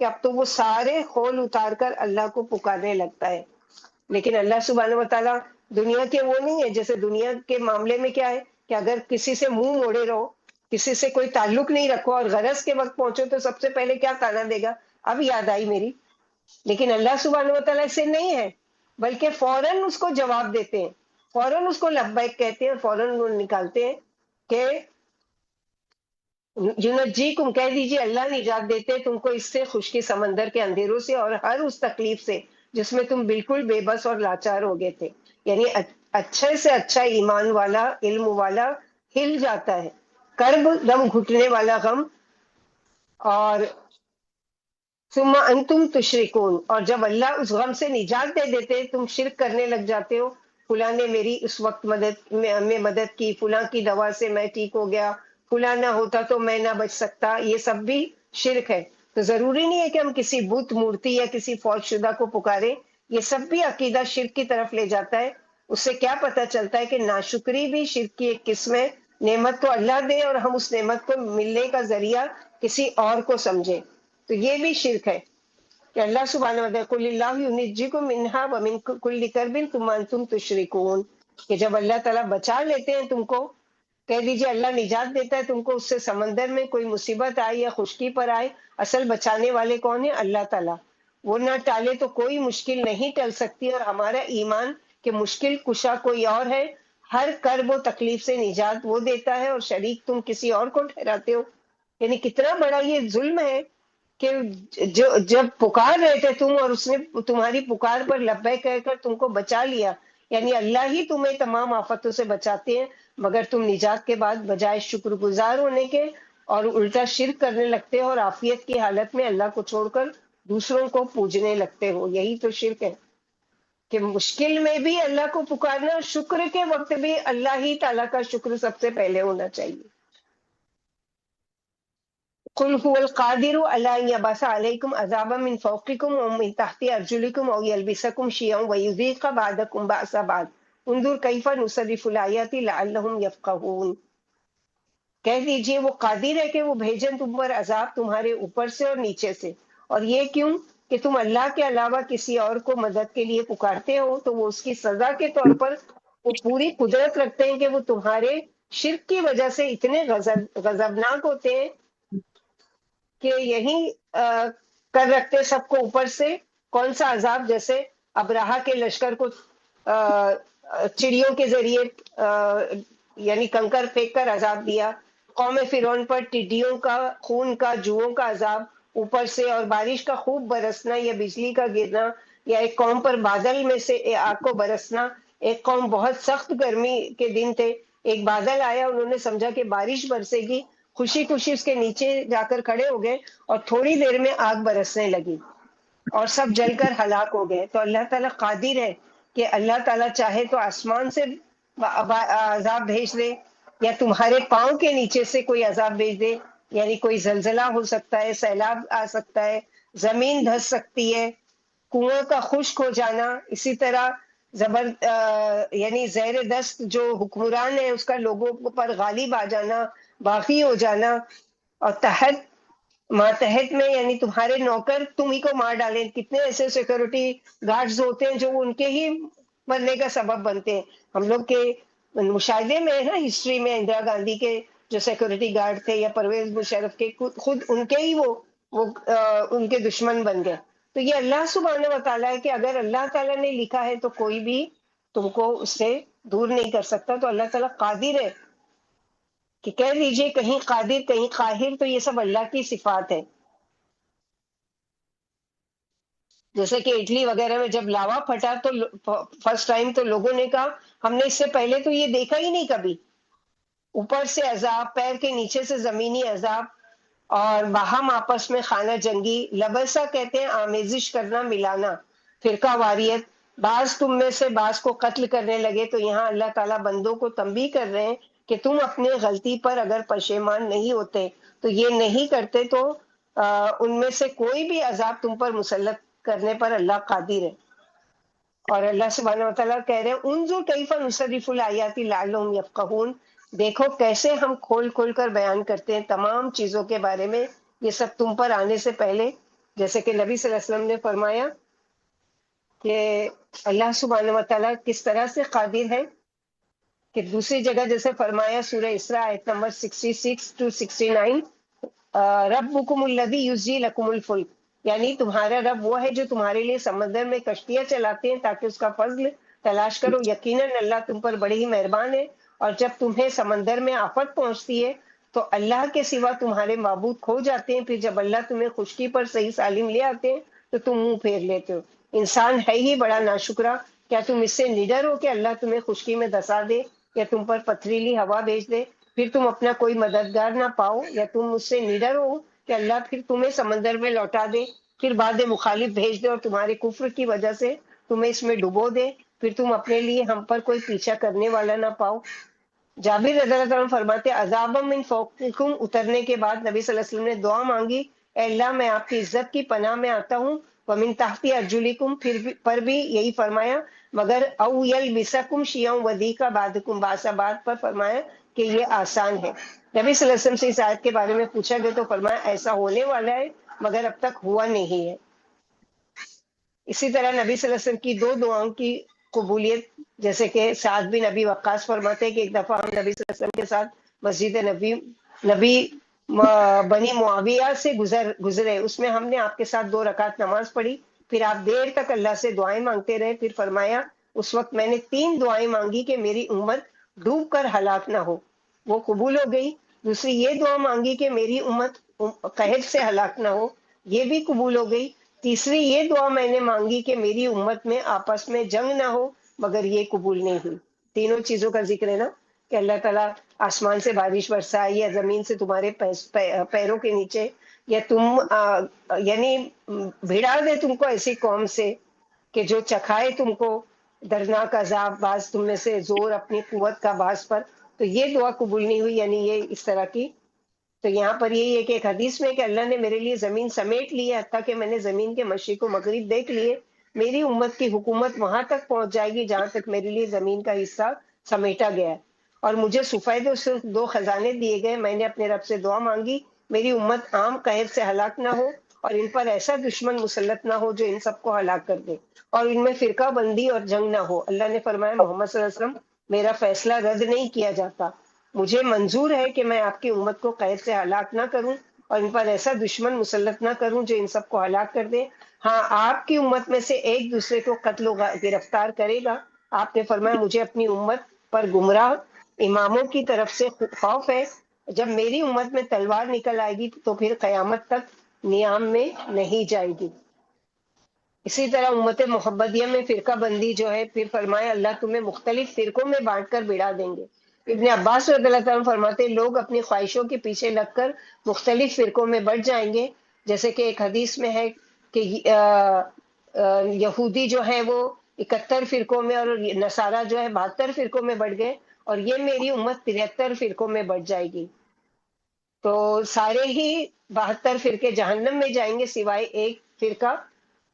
کہ اب تو وہ سارے خول اتار کر اللہ کو پکارنے لگتا ہے. لیکن اللہ سبحانہ و تعالیٰ دنیا کے وہ نہیں ہے. جیسے دنیا کے معاملے میں کیا ہے کہ اگر کسی سے منہ موڑے رہو، کسی سے کوئی تعلق نہیں رکھو اور غرض کے وقت پہنچو تو سب سے پہلے کیا تانا دے گا؟ اب یاد آئی میری. لیکن اللہ سبحانہ و تعالیٰ سے نہیں ہے، بلکہ فوراً اس کو جواب دیتے ہیں، فوراً اس کو لبیک کہتے ہیں، فوراً وہ نکالتے ہیں کہ یونجیکم، کہہ دیجیے اللہ نجات دیتے تم کو اس سے، خشکی سمندر کے اندھیروں سے اور ہر اس تکلیف سے جس میں تم بالکل بے بس اور لاچار ہو گئے تھے. یعنی اچھے سے اچھا ایمان والا، علم والا ہل جاتا ہے. کرب دم گھٹنے والا غم، اور ثم انتم تشرکون، اور جب اللہ اس غم سے نجات دے دیتے تم شرک کرنے لگ جاتے ہو. فلاں نے میری اس وقت میں مدد کی، فلاں کی دوا سے میں ٹھیک ہو گیا، فلاں نہ ہوتا تو میں نہ بچ سکتا. یہ سب بھی شرک ہے. تو ضروری نہیں ہے کہ ہم کسی بت، مورتی یا کسی فوج شدہ کو پکاریں. یہ سب بھی عقیدہ شرک کی طرف لے جاتا ہے. اس سے کیا پتہ چلتا ہے کہ ناشکری بھی شرک کی ایک قسم ہے. نعمت تو اللہ دے اور ہم اس نعمت کو ملنے کا ذریعہ کسی اور کو سمجھیں، تو یہ بھی شرک ہے. کہ اللہ سبحانہ وتعالیٰ قل اللہ ینجیکم منہا ومن کل کرب ثم انتم تشرکون، کہ جب اللہ تعالیٰ بچا لیتے ہیں تم کو، کہہ دیجیے اللہ نجات دیتا ہے تم کو اس سے، سمندر میں کوئی مصیبت آئے یا خشکی پر آئے، اصل بچانے والے کون ہیں؟ اللہ تعالیٰ. وہ نہ ٹالے تو کوئی مشکل نہیں ٹل سکتی. اور ہمارا ایمان کہ مشکل کشا کوئی اور ہے، ہر کرب و تکلیف سے نجات وہ دیتا ہے اور شریک تم کسی اور کو ٹھہراتے ہو. یعنی کتنا بڑا یہ ظلم ہے کہ جب پکار رہے تھے تم اور اس نے تمہاری پکار پر لبیک کہہ کر تم کو بچا لیا. یعنی اللہ ہی تمہیں تمام آفتوں سے بچاتے ہیں، مگر تم نجات کے بعد بجائے شکر گزار ہونے کے اور الٹا شرک کرنے لگتے ہو اور عافیت کی حالت میں اللہ کو چھوڑ کر دوسروں کو پوجنے لگتے ہو. یہی تو شرک ہے کہ مشکل میں بھی اللہ کو پکارنا، شکر کے وقت بھی اللہ ہی تعالیٰ کا شکر سب سے پہلے ہونا چاہیے. قل هو القادر على ان يبعث عليكم عذابا من فوقكم ومن تحت ارجلكم او يلبسكم شيعا ويذيق بعضكم باس بعض انظر كيف نصرف الايات لعلهم يفقهون. کہہ دیجئے وہ قادر ہے کہ وہ بھیجیں تم پر عذاب تمہارے اوپر سے اور نیچے سے. اور یہ کیوں؟ کہ تم اللہ کے علاوہ کسی اور کو مدد کے لیے پکارتے ہو تو وہ اس کی سزا کے طور پر وہ پوری قدرت رکھتے ہیں کہ وہ تمہارے شرک کی وجہ سے اتنے غضبناک ہوتے ہیں کہ یہی کر رکھتے سب کو اوپر سے. کون سا عذاب؟ جیسے ابراہا کے لشکر کو چڑیوں کے ذریعے یعنی کنکر پھینک کر عذاب دیا. قوم فرعون پر ٹڈیوں کا، خون کا، جوؤں کا عذاب اوپر سے، اور بارش کا خوب برسنا یا بجلی کا گرنا، یا ایک قوم پر بادل میں سے آگ کو برسنا. ایک قوم بہت سخت گرمی کے دن تھے، ایک بادل آیا، انہوں نے سمجھا کہ بارش برسے گی، خوشی خوشی اس کے نیچے جا کر کھڑے ہو گئے اور تھوڑی دیر میں آگ برسنے لگی اور سب جل کر ہلاک ہو گئے. تو اللہ تعالیٰ قادر ہے کہ اللہ تعالیٰ چاہے تو آسمان سے عذاب بھیج دے یا تمہارے پاؤں کے نیچے سے کوئی عذاب بھیج دے. یعنی کوئی زلزلہ ہو سکتا ہے، سیلاب آ سکتا ہے، زمین دھس سکتی ہے، کنواں کا خشک ہو جانا، اسی طرح یعنی زیر دست جو حکمران ہے اس کا لوگوں پر غالب آ جانا، باغی ہو جانا، اور تحت ماتحت میں یعنی تمہارے نوکر تم ہی کو مار ڈالیں. کتنے ایسے سیکورٹی گارڈز ہوتے ہیں جو ان کے ہی مرنے کا سبب بنتے ہیں. ہم لوگ کے مشاہدے میں ہے نا، ہسٹری میں اندرا گاندھی کے جو سیکورٹی گارڈ تھے یا پرویز مشرف کے، خود ان کے ہی وہ ان کے دشمن بن گئے. تو یہ اللہ سبحانہ و تعالیٰ ہے کہ اگر اللہ تعالیٰ نے لکھا ہے تو کوئی بھی تم کو اس سے دور نہیں کر سکتا. تو اللہ تعالیٰ قادر ہے کہ کہہ دیجئے کہیں قادر کہیں قاہر، تو یہ سب اللہ کی صفات ہے. جیسے کہ اٹلی وغیرہ میں جب لاوا پھٹا تو فرسٹ ٹائم تو لوگوں نے کہا ہم نے اس سے پہلے تو یہ دیکھا ہی نہیں کبھی. اوپر سے عذاب، پیر کے نیچے سے زمینی عذاب، اور باہم آپس میں خانہ جنگی. لبسا کہتے ہیں آمیزش کرنا، ملانا، فرقہ واریت. بعض تم میں سے بعض کو قتل کرنے لگے. تو یہاں اللہ تعالیٰ بندوں کو تنبیہ کر رہے ہیں کہ تم اپنے غلطی پر اگر پشیمان نہیں ہوتے تو یہ نہیں کرتے تو ان میں سے کوئی بھی عذاب تم پر مسلط کرنے پر اللہ قادر ہے. اور اللہ سبحانہ وتعالیٰ کہہ رہے ہیں انظر کیف نصرف الآیات لعلہم یفقہون، دیکھو کیسے ہم کھول کھول کر بیان کرتے ہیں تمام چیزوں کے بارے میں. یہ سب تم پر آنے سے پہلے جیسے کہ نبی صلی اللہ علیہ وسلم نے فرمایا کہ اللہ سبحانہ و تعالیٰ کس طرح سے قادر ہے، کہ دوسری جگہ جیسے فرمایا سورہ اسراء آیت نمبر 66 to 69، ربکم الذی یزجی لکم الفلک، یعنی تمہارا رب وہ ہے جو تمہارے لیے سمندر میں کشتیاں چلاتے ہیں تاکہ اس کا فضل تلاش کرو، یقیناً اللہ تم پر بڑے ہی مہربان ہے۔ اور جب تمہیں سمندر میں آفت پہنچتی ہے تو اللہ کے سوا تمہارے معبود کھو جاتے ہیں، پھر جب اللہ تمہیں خشکی پر صحیح سالم لے آتے ہیں تو تم منہ پھیر لیتے ہو۔ انسان ہے ہی بڑا ناشکرا، کیا تم اس سے نڈر ہو کہ اللہ تمہیں خشکی میں دھسا دے یا تم پر پتھریلی ہوا بھیج دے، پھر تم اپنا کوئی مددگار نہ پاؤ، یا تم مجھ سے نڈر ہو کہ اللہ پھر تمہیں سمندر میں لوٹا دے، پھر بعد مخالف بھیج دے اور تمہارے کفر کی وجہ سے تمہیں اس میں ڈبو دے، پھر تم اپنے لیے ہم پر کوئی پیچھا کرنے والا نہ پاؤ۔ جابر رضی اللہ عنہ فرماتے عذاب من فوقکم اترنے کے بعد نبی صلی اللہ علیہ وسلم نے دعا مانگی، اے اللہ میں آپ کی عزت کی پناہ میں آتا ہوں، ومن تحت ارجلکم، پر بھی یہی فرمایا، مگر او یلبسکم شیعا وذیکا بعدکم بعض، بعد پر فرمایا کہ یہ آسان ہے۔ نبی صلی اللہ علیہ وسلم سے اس آیت کے بارے میں پوچھا گیا تو فرمایا ایسا ہونے والا ہے مگر اب تک ہوا نہیں ہے۔ اسی طرح نبی صلی اللہ علیہ وسلم کی دو دعاؤں کی قبولیت، جیسے کہ سعد بن ابی وقاص فرماتے ہیں کہ ایک دفعہ ہم نبی صلی اللہ علیہ وسلم کے ساتھ مسجد نبی بنی معاویہ سے گزرے، اس میں ہم نے آپ کے ساتھ 2 رکعت نماز پڑھی، پھر آپ دیر تک اللہ سے دعائیں مانگتے رہے، پھر فرمایا اس وقت میں نے 3 دعائیں مانگی کہ میری امت ڈوب کر ہلاک نہ ہو، وہ قبول ہو گئی۔ دوسری یہ دعا مانگی کہ میری امت قحط سے ہلاک نہ ہو، یہ بھی قبول ہو گئی۔ تیسری یہ دعا میں نے مانگی کہ میری امت میں آپس میں جنگ نہ ہو، مگر یہ قبول نہیں ہوئی۔ تینوں چیزوں کا ذکر ہے نا، کہ اللہ تعالیٰ آسمان سے بارش برسائے یا زمین سے تمہارے پیروں کے نیچے، یا یعنی بھڑا دے تم کو ایسی قوم سے کہ جو چکھائے تم کو دردناک عذاب، بعض تم میں سے زور اپنی قوت کا بعض پر، تو یہ دعا قبول نہیں ہوئی، یعنی یہ اس طرح کی۔ تو یہاں پر یہی ہے کہ ایک حدیث میں کہ اللہ نے میرے لیے زمین سمیٹ لی ہے، حتیٰ کہ میں نے زمین کے مشرق و مغرب دیکھ لیے، میری امت کی حکومت وہاں تک پہنچ جائے گی جہاں تک میرے لیے زمین کا حصہ سمیٹا گیا ہے، اور مجھے سفید و سرخ 2 خزانے دیے گئے۔ میں نے اپنے رب سے دعا مانگی میری امت عام قحط سے ہلاک نہ ہو اور ان پر ایسا دشمن مسلط نہ ہو جو ان سب کو ہلاک کر دے، اور ان میں فرقہ بندی اور جنگ نہ ہو۔ اللہ نے فرمایا محمد صلی اللہ علیہ وسلم میرا فیصلہ رد نہیں کیا جاتا، مجھے منظور ہے کہ میں آپ کی امت کو قید سے ہلاک نہ کروں اور ان پر ایسا دشمن مسلط نہ کروں جو ان سب کو ہلاک کر دے۔ ہاں، آپ کی امت میں سے ایک دوسرے کو قتل و گرفتار کرے گا۔ آپ نے فرمایا مجھے اپنی امت پر گمراہ اماموں کی طرف سے خوف ہے، جب میری امت میں تلوار نکل آئے گی تو پھر قیامت تک نیام میں نہیں جائے گی۔ اسی طرح امت محمدیہ میں فرقہ بندی جو ہے، پھر فرمایا اللہ تمہیں مختلف فرقوں میں بانٹ کر بڑھا دیں گے۔ ابن عباس رضی اللہ تعالیٰ فرماتے ہیں لوگ اپنی خواہشوں کے پیچھے لگ کر مختلف فرقوں میں بٹ جائیں گے، جیسے کہ ایک حدیث میں ہے کہ یہودی جو ہے وہ 71 فرقوں میں اور نصارہ جو ہے 72 فرقوں میں بٹ گئے، اور یہ میری امت 73 فرقوں میں بٹ جائے گی، تو سارے ہی 72 فرقے جہنم میں جائیں گے سوائے ایک فرقہ۔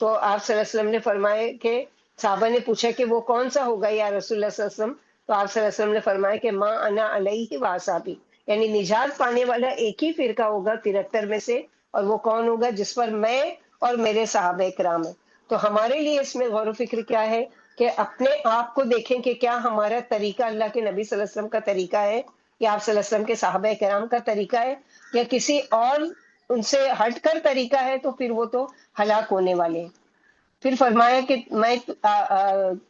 تو آپ صلی اللہ علیہ وسلم نے فرمایا کہ صحابہ نے پوچھا کہ وہ کون سا ہوگا یا رسول اللہ صلی اللہ علیہ وسلم، تو آپ صلی اللہ علیہ وسلم نے فرمایا کہ ما انا علیہ واصحابی، یعنی نجات پانے والا ایک ہی فرقہ ہوگا 73 میں سے، اور وہ کون ہوگا؟ جس پر میں اور میرے صحابہ کرام ہیں۔ تو ہمارے لیے اس میں غور و فکر کیا ہے کہ اپنے آپ کو دیکھیں کہ کیا ہمارا طریقہ اللہ کے نبی صلی اللہ علیہ وسلم کا طریقہ ہے، یا آپ صلی اللہ علیہ وسلم کے صحابہ کرام کا طریقہ ہے، یا کسی اور ان سے ہٹ کر طریقہ ہے، تو پھر وہ تو ہلاک ہونے والے ہیں۔ پھر فرمایا کہ میں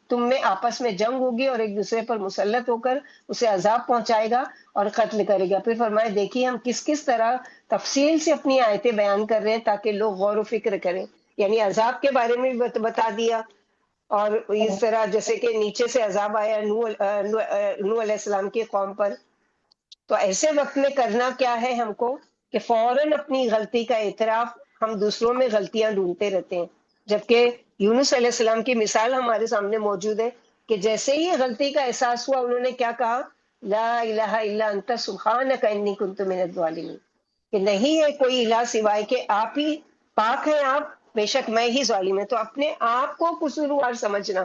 تم میں آپس میں جنگ ہوگی اور ایک دوسرے پر مسلط ہو کر اسے عذاب پہنچائے گا اور قتل کرے گا۔ پھر فرمایا دیکھیے ہم کس کس طرح تفصیل سے اپنی آیتیں بیان کر رہے ہیں تاکہ لوگ غور و فکر کریں، یعنی عذاب کے بارے میں بھی بتا دیا، اور اس طرح جیسے کہ نیچے سے عذاب آیا نوح علیہ السلام کی قوم پر، تو ایسے وقت میں کرنا کیا ہے ہم کو کہ فوراً اپنی غلطی کا اعتراف، ہم دوسروں میں غلطیاں ڈھونڈتے رہتے ہیں، جبکہ یونس علیہ السلام کی مثال ہمارے سامنے موجود ہے کہ جیسے ہی غلطی کا احساس ہوا انہوں نے کیا کہا؟ لا الہ الا انت سبحانک انی کنت من الظالمین، کہ نہیں ہے کوئی الہ سوائے کہ آپ ہی پاک ہیں، آپ بے شک میں ہی ظالم ہے۔ تو اپنے آپ کو قصوروار سمجھنا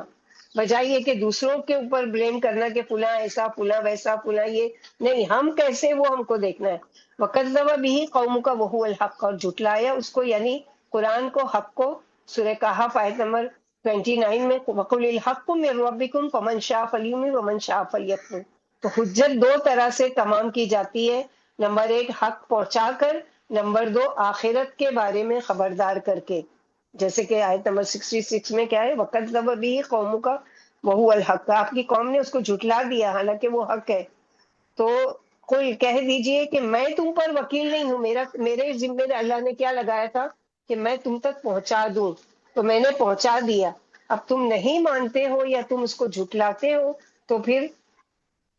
بجائے یہ کہ دوسروں کے اوپر بلیم کرنا کہ فلاں ایسا فلاں ویسا فلاں یہ نہیں، ہم کیسے وہ ہم کو دیکھنا ہے۔ وَكَذَّبَ بِهِ قَوْمُكَ وَهُوَ الْحَقُّ، اور جھٹلایا اس کو، یعنی قرآن کو، حق کو، سورہ کہف آیت نمبر 29 میں وَقُلِ الْحَقُّ مِن رَبِّكُمْ فَمَن شَاءَ فَلْيُؤْمِن وَمَن شَاءَ فَلْيَكْفُرْ۔ تو حجت دو طرح سے تمام کی جاتی ہے، نمبر ایک حق پہنچا کر، نمبر دو آخرت کے بارے میں خبردار کر کے، جیسے کہ آیت نمبر 66 میں کیا ہے، وَكَذَّبَ بِهِ قَوْمُكَ وَهُوَ الْحَقُّ، آپ کی قوم نے اس کو جھٹلا دیا حالانکہ وہ حق ہے۔ تو کوئی کہہ دیجئے کہ میں تم پر وکیل نہیں ہوں، میرے ذمے اللہ نے کیا لگایا تھا کہ میں تم تک پہنچا دوں، تو میں نے پہنچا دیا، اب تم نہیں مانتے ہو یا تم اس کو جھٹلاتے ہو تو پھر،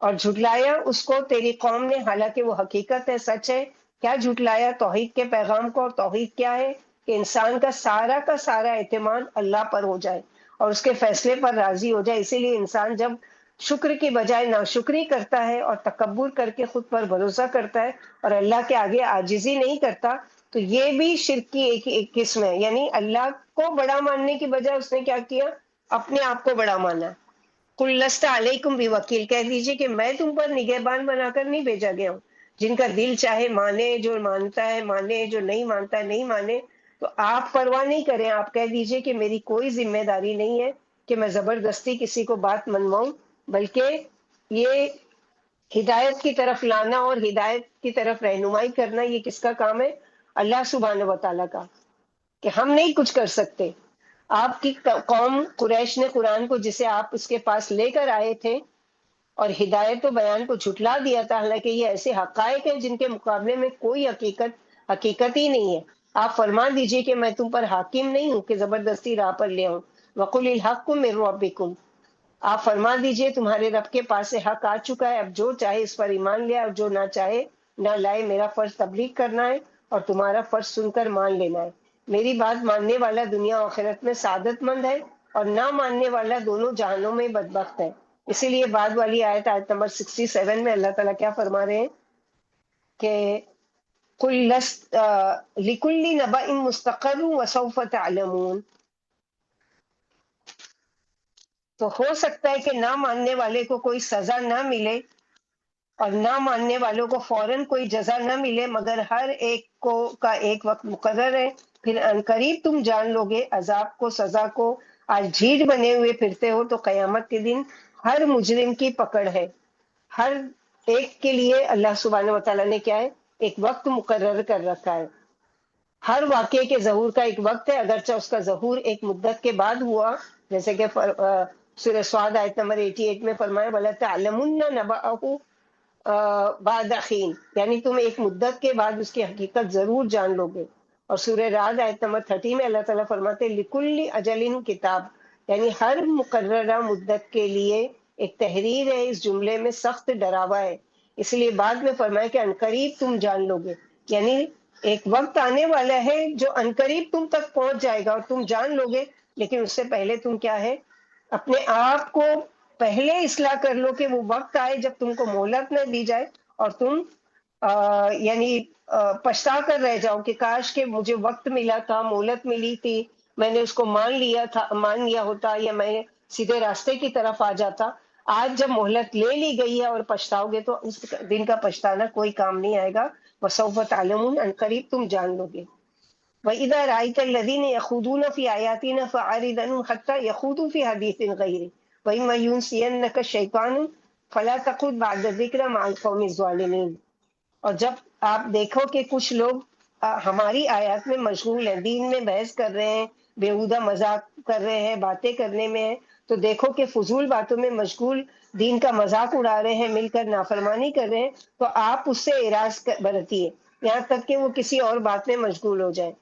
اور جھٹلایا اس کو تیری قوم نے، حالانکہ وہ حقیقت ہے، سچ ہے۔ کیا جھٹلایا؟ توحید کے پیغام کو، اور توحید کیا ہے کہ انسان کا سارا اعتماد اللہ پر ہو جائے اور اس کے فیصلے پر راضی ہو جائے۔ اسی لیے انسان جب شکر کی بجائے ناشکری کرتا ہے اور تکبر کر کے خود پر بھروسہ کرتا ہے اور اللہ کے آگے عاجزی نہیں کرتا، تو یہ بھی شرک کی ایک قسم ہے، یعنی اللہ کو بڑا ماننے کی بجائے اس نے کیا کیا؟ اپنے آپ کو بڑا مانا۔ قُل لَسْتَ عَلَيْكُمْ بِوَکیل، کہہ دیجئے کہ میں تم پر نگہبان بنا کر نہیں بھیجا گیا ہوں، جن کا دل چاہے مانے، جو مانتا ہے مانے، جو نہیں مانتا ہے نہیں مانے، تو آپ پرواہ نہیں کریں، آپ کہہ دیجئے کہ میری کوئی ذمہ داری نہیں ہے کہ میں زبردستی کسی کو بات منواؤں، بلکہ یہ ہدایت کی طرف لانا اور ہدایت کی طرف رہنمائی کرنا، یہ کس کا کام ہے؟ اللہ سبحانہ و تعالیٰ کا، کہ ہم نہیں کچھ کر سکتے۔ آپ کی قوم قریش نے قرآن کو، جسے آپ اس کے پاس لے کر آئے تھے اور ہدایت و بیان کو جھٹلا دیا تھا، حالانکہ یہ ایسے حقائق ہیں جن کے مقابلے میں کوئی حقیقت ہی نہیں ہے۔ آپ فرما دیجئے کہ میں تم پر حاکم نہیں ہوں کہ زبردستی راہ پر لے آؤں۔ وَقُلِ الْحَقُّ مِن رَبِّكُمْ، آپ فرما دیجئے تمہارے رب کے پاس سے حق آ چکا ہے، اب جو چاہے اس پر ایمان لے اور جو نہ چاہے نہ لائے، میرا فرض تبلیغ کرنا ہے اور تمہارا فرض سن کر مان لینا ہے۔ میری بات ماننے والا دنیا و آخرت میں سعادت مند ہے، اور نہ ماننے والا دونوں جہانوں میں بدبخت ہے۔ اسی لیے بعد والی آیت نمبر 67 میں اللہ تعالیٰ کیا فرما رہے ہیں کہ قُل لَسْتَ لِكُلِّ نَبَإٍ مُسْتَقَرٌّ وَسَوْفَ تَعْلَمُونَ، تو ہو سکتا ہے کہ نہ ماننے والے کو کوئی سزا نہ ملے اور نہ ماننے والوں کو فوراً کوئی جزا نہ ملے، مگر ہر ایک کو کا ایک وقت مقرر ہے، پھر عنقریب تم جان لو گے عذاب کو، سزا کو۔ آج جھیٹ بنے ہوئے پھرتے ہو تو قیامت کے دن ہر مجرم کی پکڑ ہے۔ ہر ایک کے لیے اللہ سبحانہ و تعالیٰ نے کیا ہے؟ ایک وقت مقرر کر رکھا ہے۔ ہر واقعے کے ظہور کا ایک وقت ہے، اگرچہ اس کا ظہور ایک مدت کے بعد ہوا، جیسے کہ سورہ صاد آیت نمبر 88 میں فرمایا وَلَتَعْلَمُنَّ نَبَأَهُ بَعْدَ حِینٍ، یعنی تم ایک مدت کے بعد اس کی حقیقت ضرور جان لو گے۔ اور سورہ رعد آیت نمبر 30 میں اللہ تعالیٰ فرماتے لِكُلِّ أَجَلٍ کتاب، یعنی ہر مقررہ مدت کے لیے ایک تحریر ہے، اس جملے میں سخت ڈراوا ہے، اس لیے بعد میں فرمایا کہ عنقریب تم جان لو گے، یعنی ایک وقت آنے والا ہے جو عنقریب تم تک پہنچ جائے گا اور تم جان لو گے، لیکن اس سے پہلے تم کیا ہے؟ اپنے آپ کو پہلے اصلاح کر لو کہ وہ وقت آئے جب تم کو مہلت نہ دی جائے اور تم یعنی پچھتا کر رہ جاؤ کہ کاش کہ مجھے وقت ملا تھا، مہلت ملی تھی، میں نے اس کو مان لیا ہوتا، یا میں سیدھے راستے کی طرف آ جاتا۔ آج جب مہلت لے لی گئی ہے اور پچھتاؤ گے تو اس دن کا پچھتانا کوئی کام نہیں آئے گا۔ وَسَوْفَ تَعْلَمُونَ، عنقریب تم جان لو گے۔ وَإِذَا رَأَيْتَ الَّذِينَ يَخُوضُونَ فِي آيَاتِنَا فَأَعْرِضْ عَنْهُمْ حَتَّى يَخُوضُوا فِي حَدِيثٍ غَيْرِهِ وَإِمَّا يُنْسِيَنَّكَ الشَّيْطَانُ فَلَا تَقْعُدْ بَعْدَ الذِّكْرِ مَعَ الْقَوْمِ الظَّالِمِينَ، اور جب آپ دیکھو کہ کچھ لوگ ہماری آیات میں مشغول ہیں، دین میں بحث کر رہے ہیں، بیہودہ مذاق کر رہے ہیں، باتیں کرنے میں ہیں، تو دیکھو کہ فضول باتوں میں مشغول دین کا مذاق اڑا رہے ہیں، مل کر نافرمانی کر رہے ہیں، تو آپ اس سے اعراض برتیے یہاں تک کہ وہ کسی اور بات میں مشغول ہو جائیں۔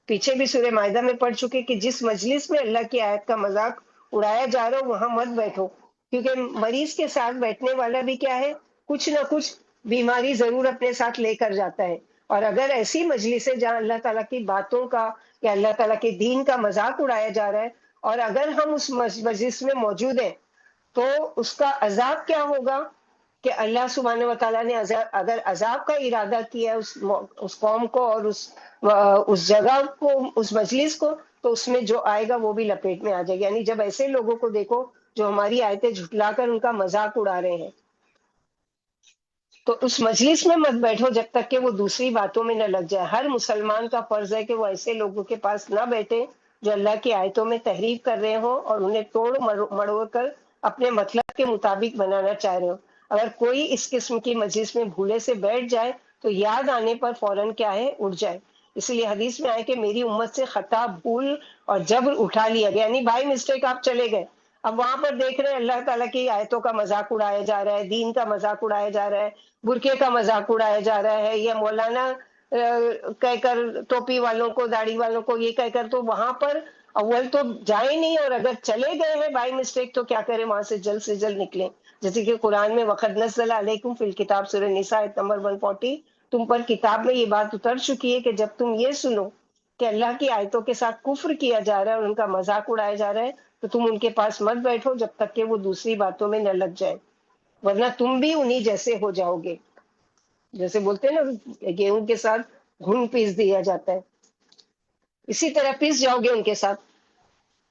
پیچھے بھی سورہ مائدہ میں پڑھ چکے کہ جس مجلس میں اللہ کی آیت کا مذاق اڑایا جا رہا ہو وہاں مت بیٹھو، کیونکہ مریض کے ساتھ بیٹھنے والا بھی کیا ہے؟ کچھ نہ کچھ بیماری ضرور اپنے ساتھ لے کر جاتا ہے، اور اگر ایسی مجلس ہے جہاں اللہ تعالیٰ کی باتوں کا یا اللہ تعالیٰ کے دین کا مذاق اڑایا جا رہا ہے، اور اگر ہم اس مجلس میں موجود ہیں تو اس کا عذاب کیا ہوگا کہ اللہ سبحانہ و تعالیٰ نے اگر عذاب کا ارادہ کیا ہے اس قوم کو اور اس جگہ کو، اس مجلس کو، تو اس میں جو آئے گا وہ بھی لپیٹ میں آ جائے گا۔ یعنی جب ایسے لوگوں کو دیکھو جو ہماری آیتیں جھٹلا کر ان کا مذاق اڑا رہے ہیں، تو اس مجلس میں مت بیٹھو جب تک کہ وہ دوسری باتوں میں نہ لگ جائے. ہر مسلمان کا فرض ہے کہ وہ ایسے لوگوں کے پاس نہ بیٹھے جو اللہ کی آیتوں میں تحریف کر رہے ہوں اور انہیں توڑ مڑوڑ کر اپنے مطلب کے مطابق بنانا چاہ رہے ہوں. اگر کوئی اس قسم کی مجلس میں بھولے سے بیٹھ جائے تو یاد آنے پر فوراً کیا ہے اٹھ جائے. اس لیے حدیث میں آئے کہ میری امت سے خطا، بھول اور جبر اٹھا لیا گیا، یعنی بائی مسٹیک آپ چلے گئے، اب وہاں پر دیکھ رہے ہیں اللہ تعالیٰ کی آیتوں کا مذاق اڑایا جا رہا ہے، دین کا مذاق اڑایا جا رہا ہے، برقعے کا مذاق اڑایا جا رہا ہے، یا مولانا کہہ کر ٹوپی والوں کو، داڑھی والوں کو یہ کہہ کر، تو وہاں پر اول تو جائیں نہیں، اور اگر چلے گئے ہیں بائی مسٹیک تو کیا کریں، وہاں سے جلد نکلیں. جیسے کہ قرآن میں وقد نزل علیکم فی الکتاب سورہ نساء آیت نمبر 140، تم پر کتاب میں یہ بات اتر چکی ہے کہ جب تم یہ سنو کہ اللہ کی آیتوں کے ساتھ کفر کیا جا رہا ہے اور ان کا مذاق اڑایا جا رہا ہے تو تم ان کے پاس مت بیٹھو جب تک کہ وہ دوسری باتوں میں نہ لگ جائے، ورنہ تم بھی انہی جیسے ہو جاؤ گے. جیسے بولتے ہیں نا گیہوں کے ساتھ گھن پیس دیا جاتا ہے، اسی طرح پیس جاؤ گے ان کے ساتھ.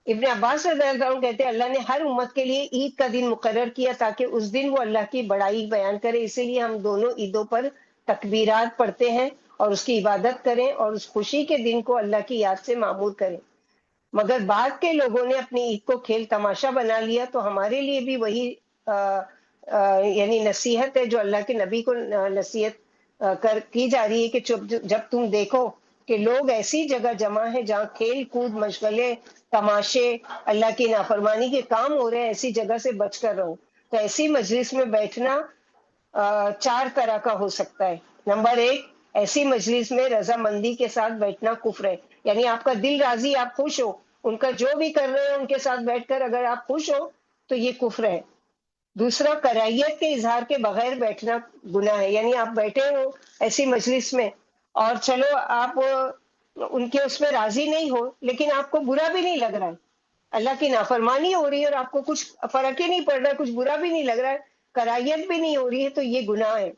ابن عباس رضی اللہ عنہ کہتے ہیں اللہ نے ہر امت کے لیے عید کا دن مقرر کیا تاکہ اس دن وہ اللہ کی بڑائی بیان کرے، اسی لیے ہم دونوں عیدوں پر تکبیرات پڑھتے ہیں اور اس کی عبادت کریں اور اس خوشی کے دن کو اللہ کی یاد سے معمور کریں. مگر بعد کے لوگوں نے اپنی عید کو کھیل تماشا بنا لیا تو ہمارے لیے بھی وہی یعنی نصیحت ہے جو اللہ کے نبی کو نصیحت کی جا رہی ہے کہ جب تم دیکھو کہ لوگ ایسی جگہ جمع ہیں جہاں کھیل کود، مشغلے، تماشے، اللہ کی نافرمانی کے کام ہو رہے ہیں، ایسی جگہ سے بچ کر رہو. تو ایسی مجلس میں بیٹھنا چار طرح کا ہو سکتا ہے. نمبر ایک، ایسی مجلس میں رضامندی کے ساتھ بیٹھنا کفر ہے، یعنی آپ کا دل راضی، آپ خوش ہو، ان کا جو بھی کر رہے ہیں ان کے ساتھ بیٹھ کر اگر آپ خوش ہو تو یہ کفر ہے. دوسرا، کراہیت کے اظہار کے بغیر بیٹھنا گناہ ہے، یعنی آپ بیٹھے ہو ایسی مجلس میں اور چلو آپ ان کے اس میں راضی نہیں ہو لیکن آپ کو برا بھی نہیں لگ رہا ہے، اللہ کی نافرمانی ہو رہی ہے اور آپ کو کچھ فرق ہی نہیں پڑ رہا ہے، کچھ برا بھی نہیں لگ رہا ہے، کراہیت بھی نہیں ہو رہی ہے، تو یہ گناہ ہے.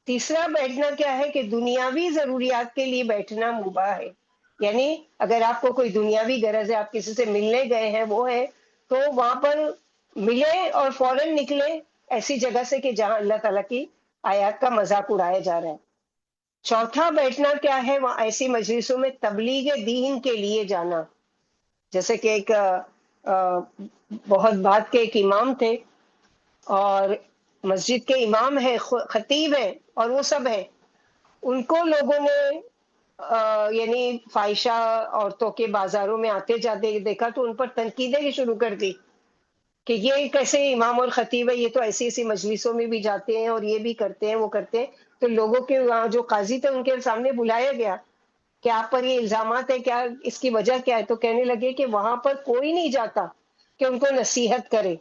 تیسرا بیٹھنا کیا ہے کہ دنیاوی ضروریات کے لیے بیٹھنا مباح ہے، یعنی اگر آپ کو کوئی دنیاوی غرض ہے، آپ کسی سے ملنے گئے ہیں وہ ہے، تو وہاں پر ملے اور فوراً نکلے ایسی جگہ سے کہ جہاں اللہ تعالیٰ کی آیات کا مذاق اڑایا جا رہا ہے. چوتھا بیٹھنا کیا ہے، وہاں ایسی مجلسوں میں تبلیغ دین کے لیے جانا. جیسے کہ ایک بہت بعد کے ایک امام تھے اور مسجد کے امام ہیں، خطیب ہیں اور وہ سب ہیں، ان کو لوگوں نے یعنی فاحشہ عورتوں کے بازاروں میں آتے جاتے دیکھا تو ان پر تنقیدیں شروع کر دی کہ یہ کیسے امام اور خطیب ہے، یہ تو ایسی ایسی مجلسوں میں بھی جاتے ہیں اور یہ بھی کرتے ہیں وہ کرتے ہیں. تو لوگوں کے وہاں جو قاضی تھے ان کے سامنے بلایا گیا کہ آپ پر یہ الزامات ہے، کیا اس کی وجہ کیا ہے؟ تو کہنے لگے کہ وہاں پر کوئی نہیں جاتا کہ ان کو نصیحت کرے.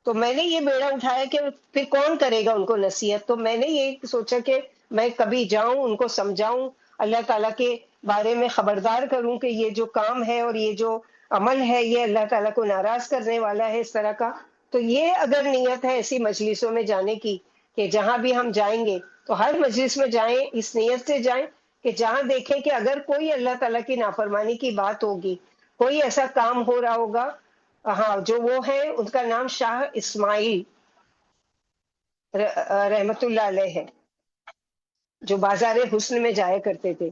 تو میں نے یہ بیڑا اٹھایا کہ پھر کون کرے گا ان کو نصیحت، تو میں نے یہ سوچا کہ میں کبھی جاؤں، ان کو سمجھاؤں، اللہ تعالیٰ کے بارے میں خبردار کروں کہ یہ جو کام ہے اور یہ جو عمل ہے یہ اللہ تعالیٰ کو ناراض کرنے والا ہے اس طرح کا. تو یہ اگر نیت ہے ایسی مجلسوں میں جانے کی کہ جہاں بھی ہم جائیں گے تو ہر مجلس میں جائیں اس نیت سے جائیں کہ جہاں دیکھیں کہ اگر کوئی اللہ تعالیٰ کی نافرمانی کی بات ہوگی، کوئی ایسا کام ہو رہا ہوگا. ہاں، جو وہ ہے ان کا نام شاہ اسماعیل رحمت اللہ علیہ ہے، جو بازار حسن میں جایا کرتے تھے.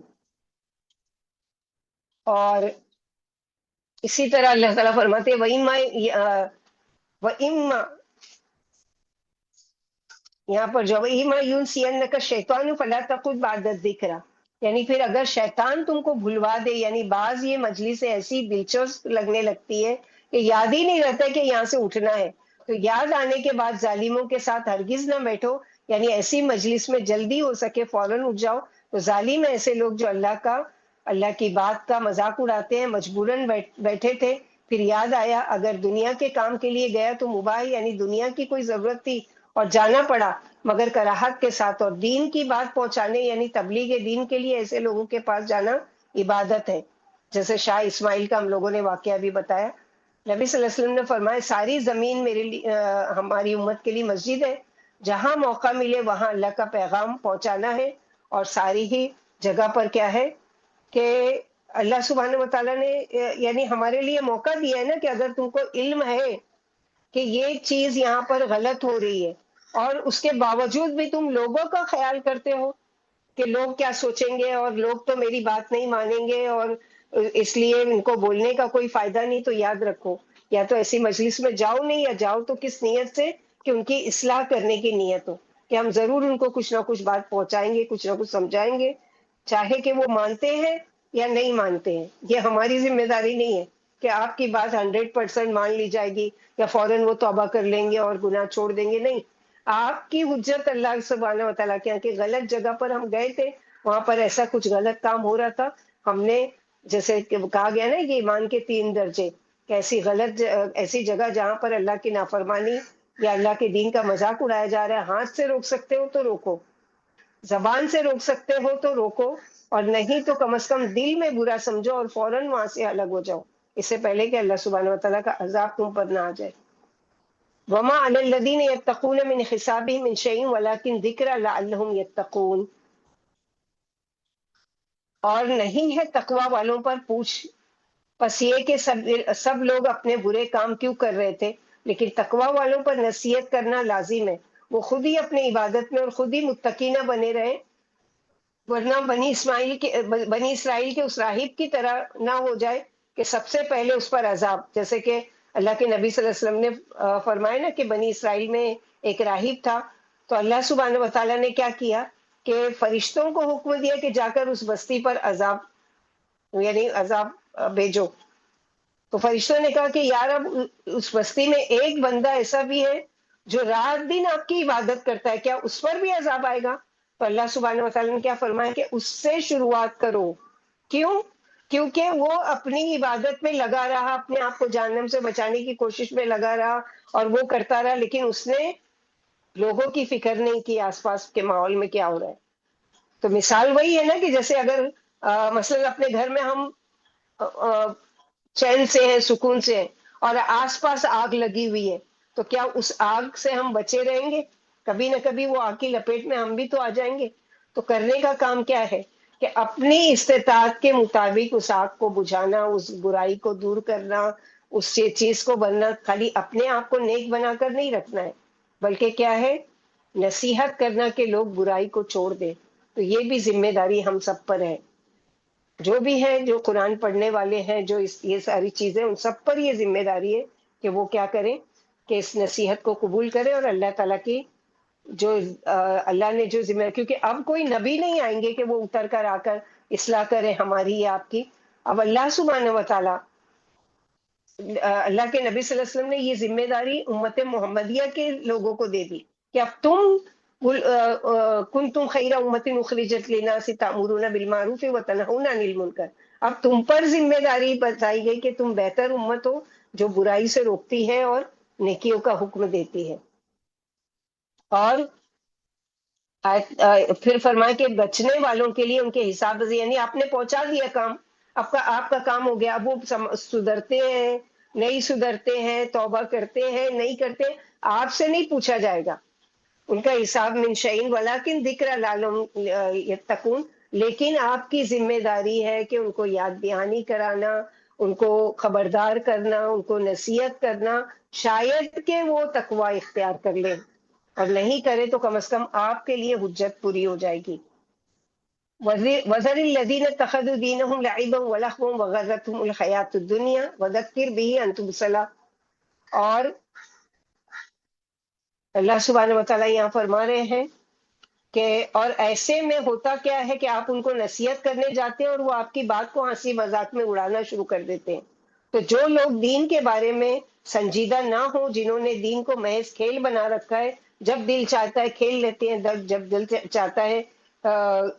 اور اسی طرح اللہ تعالیٰ فرماتے ہیں وَإِمَّا، یہاں پر جو وَإِمَّا يُنْسِيَنَّكَ الشَّيْطَانُ فَلَا تَقُعُدْ بَعْدَ الذِّكْرَىٰ، یعنی پھر اگر شیطان تم کو بھلوا دے، یعنی بعض یہ مجلس ایسی دلچسپ لگنے لگتی ہے کہ یاد ہی نہیں رہتا کہ یہاں سے اٹھنا ہے، تو یاد آنے کے بعد ظالموں کے ساتھ ہرگز نہ بیٹھو، یعنی ایسی مجلس میں جلدی ہو سکے فوراً اٹھ جاؤ. تو ظالم ایسے لوگ جو اللہ کی بات کا مذاق اڑاتے ہیں، مجبوراً بیٹھے تھے، پھر یاد آیا اگر دنیا کے کام کے لیے گیا تو مباح، یعنی دنیا کی کوئی ضرورت تھی اور جانا پڑا مگر کراہت کے ساتھ، اور دین کی بات پہنچانے یعنی تبلیغ دین کے لیے ایسے لوگوں کے پاس جانا عبادت ہے. جیسے شاہ اسماعیل کا ہم لوگوں نے واقعہ بھی بتایا. نبی صلی اللہ علیہ وسلم نے فرمایا ساری زمین میرے لیے ہماری امت کے لیے مسجد ہے، جہاں موقع ملے وہاں اللہ کا پیغام پہنچانا ہے. اور ساری ہی جگہ پر کیا ہے کہ اللہ سبحانہ و تعالیٰ نے یعنی ہمارے لیے موقع دیا ہے نا کہ اگر تم کو علم ہے کہ یہ چیز یہاں پر غلط ہو رہی ہے اور اس کے باوجود بھی تم لوگوں کا خیال کرتے ہو کہ لوگ کیا سوچیں گے، اور لوگ تو میری بات نہیں مانیں گے اور اس لیے ان کو بولنے کا کوئی فائدہ نہیں. تو یاد رکھو، یا تو ایسی مجلس میں جاؤ نہیں، یا جاؤ تو کس نیت سے کہ ان کی اصلاح کرنے کی نیت ہو، کہ ہم ضرور ان کو کچھ نہ کچھ بات پہنچائیں گے، کچھ نہ کچھ سمجھائیں گے، چاہے کہ وہ مانتے ہیں یا نہیں مانتے ہیں. یہ ہماری ذمہ داری نہیں ہے کہ آپ کی بات 100% مان لی جائے گی یا فوراً وہ توبہ کر لیں گے اور گناہ چھوڑ دیں گے. نہیں، آپ کی حجت اللہ سبحانہ و تعالیٰ کے یہاں کہ غلط جگہ پر ہم گئے تھے، وہاں پر ایسا کچھ غلط کام ہو رہا تھا، ہم نے جیسے کہ کہا گیا نا یہ ایمان کے 3 درجے، کہ ایسی ایسی جگہ جہاں پر اللہ کی نافرمانی یا اللہ کے دین کا مذاق اڑایا جا رہا ہے، ہاتھ سے روک سکتے ہو تو روکو، زبان سے روک سکتے ہو تو روکو، اور نہیں تو کم از کم دل میں برا سمجھو اور فوراً وہاں سے الگ ہو جاؤ، اس سے پہلے کہ اللہ سبحانہ و تعالیٰ کا عذاب تم پر نہ آ جائے. وما علی الذین یتقون من حسابهم من شیء ولکن ذکر لعلہم یتقون. اور نہیں ہے تقوی والوں پر پوچھ، پس یہ کہ سب لوگ اپنے برے کام کیوں کر رہے تھے، لیکن تقوی والوں پر نصیحت کرنا لازم ہے، وہ خود ہی اپنی عبادت میں اور خود ہی متقی نہ بنے رہے، ورنہ بنی اسرائیل کے اس راہب کی طرح نہ ہو جائے کہ سب سے پہلے اس پر عذاب. جیسے کہ اللہ کے نبی صلی اللہ علیہ وسلم نے فرمایا نا کہ بنی اسرائیل میں ایک راہب تھا، تو اللہ سبحانہ و تعالیٰ نے کیا کیا کہ فرشتوں کو حکم دیا کہ جا کر اس بستی پر یعنی عذاب بھیجو. تو فرشتوں نے کہا کہ یار اب اس بستی میں ایک بندہ ایسا بھی ہے جو رات دن آپ کی عبادت کرتا ہے، کیا اس پر بھی عذاب آئے گا؟ تو اللہ سبحانہ و تعالیٰ نے کیا فرمایا کہ اس سے شروعات کرو. کیوں؟ کیونکہ وہ اپنی عبادت میں لگا رہا، اپنے آپ کو جہنم سے بچانے کی کوشش میں لگا رہا اور وہ کرتا رہا، لیکن اس نے لوگوں کی فکر نہیں کی آس پاس کے ماحول میں کیا ہو رہا ہے. تو مثال وہی ہے نا کہ جیسے اگر مثلا اپنے گھر میں ہم چین سے ہیں، سکون سے ہیں، اور آس پاس آگ لگی ہوئی ہے، تو کیا اس آگ سے ہم بچے رہیں گے؟ کبھی نہ کبھی وہ آگ کی لپیٹ میں ہم بھی تو آ جائیں گے. تو کرنے کا کام کیا ہے کہ اپنی استطاعت کے مطابق اس آگ کو بجھانا، اس برائی کو دور کرنا، اس چیز کو بننا. خالی اپنے آپ کو نیک بنا کر نہیں رکھنا ہے، بلکہ کیا ہے، نصیحت کرنا کہ لوگ برائی کو چھوڑ دیں. تو یہ بھی ذمہ داری ہم سب پر ہے، جو بھی ہیں، جو قرآن پڑھنے والے ہیں، جو یہ ساری چیزیں، ان سب پر یہ ذمہ داری ہے کہ وہ کیا کریں کہ اس نصیحت کو قبول کریں اور اللہ تعالیٰ کی جو اللہ نے جو ذمہ، کیونکہ اب کوئی نبی نہیں آئیں گے کہ وہ اتر کر آ کر اصلاح کرے ہماری یا آپ کی. اب اللہ سبحانہ و تعالیٰ، اللہ کے نبی صلی اللہ علیہ وسلم نے یہ ذمہ داری امت محمدیہ کے لوگوں کو دے دی کہ اب تم کنتم خیر امت اخرجت للناس تأمرون بالمعروف وتنہون عن المنکر. اب تم پر ذمہ داری بتائی گئی کہ تم بہتر امت ہو جو برائی سے روکتی ہے اور نیکیوں کا حکم دیتی ہے. اور پھر فرمایا کہ بچنے والوں کے لیے ان کے حساب سے، یعنی آپ نے پہنچا دیا کام، آپ کا کام ہو گیا. اب وہ سدھرتے ہیں نہیں سدھرتے ہیں، توبہ کرتے ہیں نہیں کرتے، آپ سے نہیں پوچھا جائے گا ان کا حساب. من شیء ولکن ذکر لعلہم یتقون. لیکن آپ کی ذمہ داری ہے کہ ان کو یاد دہانی کرانا، ان کو خبردار کرنا، ان کو نصیحت کرنا، شاید کہ وہ تقوی اختیار کر لیں، اور نہیں کرے تو کم از کم آپ کے لیے حجت پوری ہو جائے گی. وَذَرِ الَّذِينَ اتَّخَذُوا دِينَهُمْ لَعِبًا وَلَهْوًا وَغَرَّتْهُمُ الْحَيَاةُ الدُّنْيَا وَذَكِّرْ بِهِ أَن تُبْصَلَ. اور اللہ سبحانہ وتعالیٰ یہاں فرما رہے ہیں کہ اور ایسے میں ہوتا کیا ہے کہ آپ ان کو نصیحت کرنے جاتے ہیں اور وہ آپ کی بات کو ہنسی مذاق میں اڑانا شروع کر دیتے ہیں. تو جو لوگ دین کے بارے میں سنجیدہ نہ ہو، جنہوں نے دین کو محض کھیل بنا رکھا ہے، جب دل چاہتا ہے کھیل لیتے ہیں، جب دل چاہتا ہے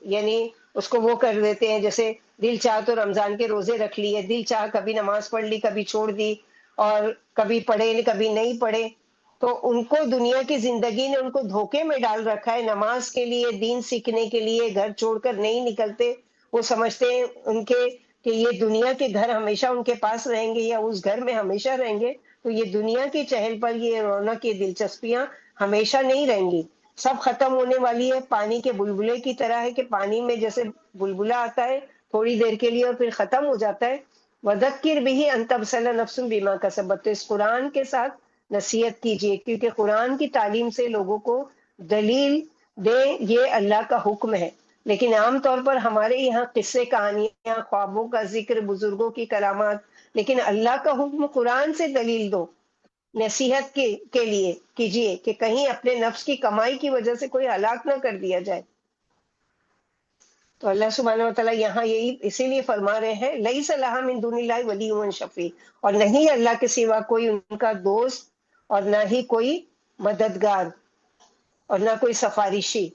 یعنی اس کو وہ کر دیتے ہیں، جیسے دل چاہ تو رمضان کے روزے رکھ لیے، دل چاہ کبھی نماز پڑھ لی کبھی چھوڑ دی، اور کبھی پڑھے کبھی نہیں پڑھے. تو ان کو دنیا کی زندگی نے ان کو دھوکے میں ڈال رکھا ہے. نماز کے لیے، دین سیکھنے کے لیے گھر چھوڑ کر نہیں نکلتے. وہ سمجھتے ہیں ان کے کہ یہ دنیا کے گھر ہمیشہ ان کے پاس رہیں گے یا اس گھر میں ہمیشہ رہیں گے. تو یہ دنیا کی چہل پر یہ رونق، یہ دلچسپیاں ہمیشہ نہیں رہیں گی، سب ختم ہونے والی ہے. پانی کے بلبلے کی طرح ہے کہ پانی میں جیسے بلبلا آتا ہے تھوڑی دیر کے لیے اور پھر ختم ہو جاتا ہے. وَذَكِّرْ بِهِ أَن تَبْصَلَ نَفْسٌ بِمَا كَسَبَتْ. تو اس قرآن کے ساتھ نصیحت کیجیے، کیونکہ قرآن کی تعلیم سے لوگوں کو دلیل دیں، یہ اللہ کا حکم ہے۔ لیکن عام طور پر ہمارے یہاں قصے کہانیاں، خوابوں کا ذکر، بزرگوں کی کرامات، لیکن اللہ کا حکم قرآن سے دلیل دو، نصیحت کے لیے کیجیے کہ کہیں اپنے نفس کی کمائی کی وجہ سے کوئی ہلاک نہ کر دیا جائے۔ تو اللہ سبحانہ وتعالیٰ یہاں یہی اسی لیے فرما رہے ہیں لیس لہا من دون اللہ ولی شفیع، اور نہیں اللہ کے سوا کوئی ان کا دوست اور نہ ہی کوئی مددگار اور نہ کوئی سفارشی۔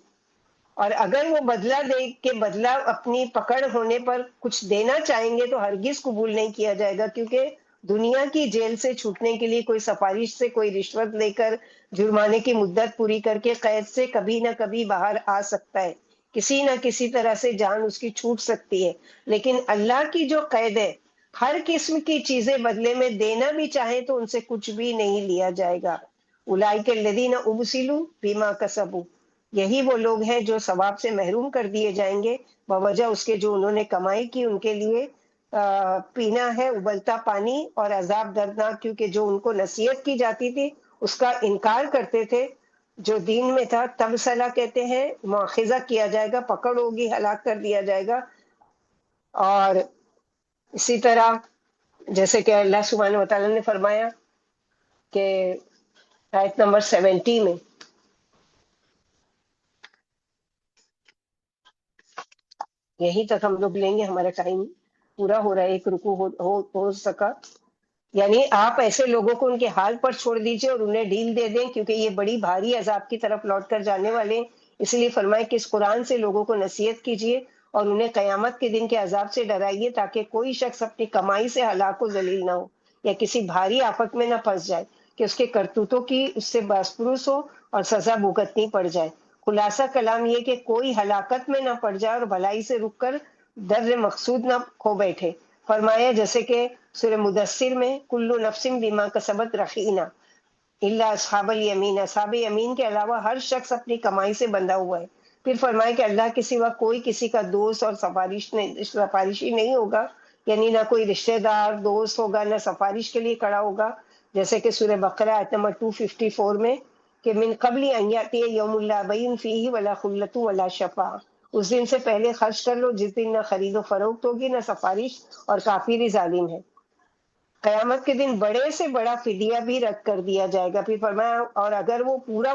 اور اگر وہ بدلہ دے کے بدلہ اپنی پکڑ ہونے پر کچھ دینا چاہیں گے تو ہرگز قبول نہیں کیا جائے گا، کیونکہ دنیا کی جیل سے چھوٹنے کے لیے کوئی سفارش سے، کوئی رشوت لے کر، جرمانے کی مدت پوری کر کے قید سے کبھی نہ کبھی باہر آ سکتا ہے، کسی نہ کسی طرح سے جان اس کی چھوٹ سکتی ہے۔ لیکن اللہ کی جو قید ہے، ہر قسم کی چیزیں بدلے میں دینا بھی چاہیں تو ان سے کچھ بھی نہیں لیا جائے گا۔ اولئک الذین ابسلوا بما کسبوا، یہی وہ لوگ ہیں جو ثواب سے محروم کر دیے جائیں گے بوجہ اس کے جو انہوں نے کمائی کی، ان کے لیے پینا ہے ابلتا پانی اور عذاب دردناک، کیونکہ جو ان کو نصیحت کی جاتی تھی اس کا انکار کرتے تھے، جو دین میں تھا۔ تبصلہ کہتے ہیں مواخذہ کیا جائے گا، پکڑ ہوگی، ہلاک کر دیا جائے گا۔ اور اسی طرح جیسے کہ اللہ سبحانہ وتعالیٰ نے فرمایا کہ آیت نمبر 70 میں، یہیں تک ہم لوگ لیں گے، ہمارا ٹائم پورا ہو رہا ہے، ایک رکوع ہو سکا۔ یعنی آپ ایسے لوگوں کو ان کے حال پر چھوڑ دیجئے اور انہیں ڈھیل دے دیں، کیونکہ یہ بڑی بھاری عذاب کی طرف لوٹ کر جانے والے ہیں۔ اس لیے فرمائے کہ اس قرآن سے لوگوں کو نصیحت کیجئے اور انہیں قیامت کے دن کے عذاب سے ڈرائیے، تاکہ کوئی شخص اپنی کمائی سے ہلاک و ذلیل نہ ہو یا کسی بھاری آفت میں نہ پھنس جائے کہ اس کے کرتوتوں کی اس سے باسپروس ہو اور سزا بھگتنی پڑ جائے۔ خلاصہ کلام یہ کہ کوئی ہلاکت میں نہ پڑ جائے اور بھلائی سے رک کر در مقصود نہ کھو بیٹھے۔ فرمایا جیسے کہ سورہ مدثر میں کل نفس بما کسبت رہینہ الا اصحاب الیمین، اصحاب یمین کے علاوہ ہر شخص اپنی کمائی سے بندھا ہوا ہے۔ پھر فرمایا کہ اللہ کے سوا کوئی کسی کا دوست اور سفارشی نہیں ہوگا، یعنی نہ کوئی رشتہ دار دوست ہوگا، نہ سفارش کے لیے کھڑا ہوگا، جیسے کہ سورہ بقرہ آیت نمبر 254 میں کہ من قبل ان یاتی یوم لا بیع فیہ ولا خلۃ ولا شفاعہ، اس دن سے پہلے خرچ کر لو جس دن نہ خرید و فروخت ہوگی، نہ سفارش، اور کافر ہی ظالم ہے۔ قیامت کے دن بڑے سے بڑا فدیہ بھی رد کر دیا جائے گا۔ پھر فرمایا اور اگر وہ پورا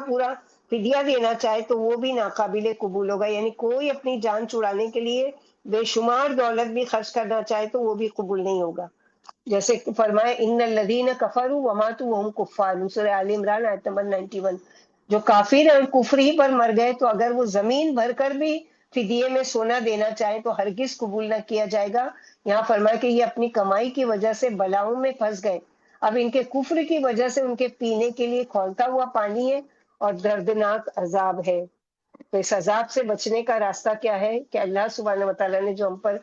فدیہ دینا چاہے تو وہ بھی ناقابل قبول ہوگا، یعنی کوئی اپنی جان چھڑانے کے لیے بے شمار دولت بھی خرچ کرنا چاہے تو وہ بھی قبول نہیں ہوگا۔ جیسے فرمایا ان الذین کفروا وماتوا وهم کفار، سورہ آل عمران آیت نمبر 91، جو کافر اور کفر ہی پر مر گئے تو اگر وہ زمین بھر کر بھی فدیے میں سونا دینا چاہے تو ہرگز قبول نہ کیا جائے گا۔ یہاں فرمایا کہ یہ اپنی کمائی کی وجہ سے بلاؤں میں پھنس گئے، اب ان کے کفر کی وجہ سے ان کے پینے کے لیے کھولتا ہوا پانی ہے اور دردناک عذاب ہے۔ تو اس عذاب سے بچنے کا راستہ کیا ہے کہ اللہ سبحانہ وتعالیٰ نے جو ہم پر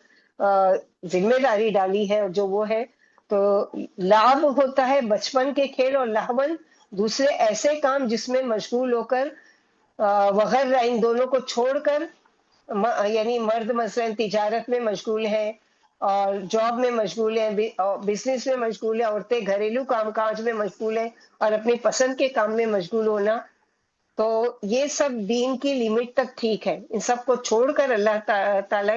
ذمہ داری ڈالی ہے، جو وہ ہے تو لعب ہوتا ہے بچپن کے کھیل، اور لہون دوسرے ایسے کام جس میں مشغول ہو کر وغیرہ ان دونوں کو چھوڑ کر، یعنی مرد مثلا تجارت میں مشغول ہے اور جاب میں مشغول ہے، بزنس میں مشغول ہے، عورتیں گھریلو کام کاج میں مشغول ہیں اور اپنی پسند کے کام میں مشغول ہونا، تو یہ سب دین کی لمٹ تک ٹھیک ہے۔ ان سب کو چھوڑ کر اللہ تعالیٰ،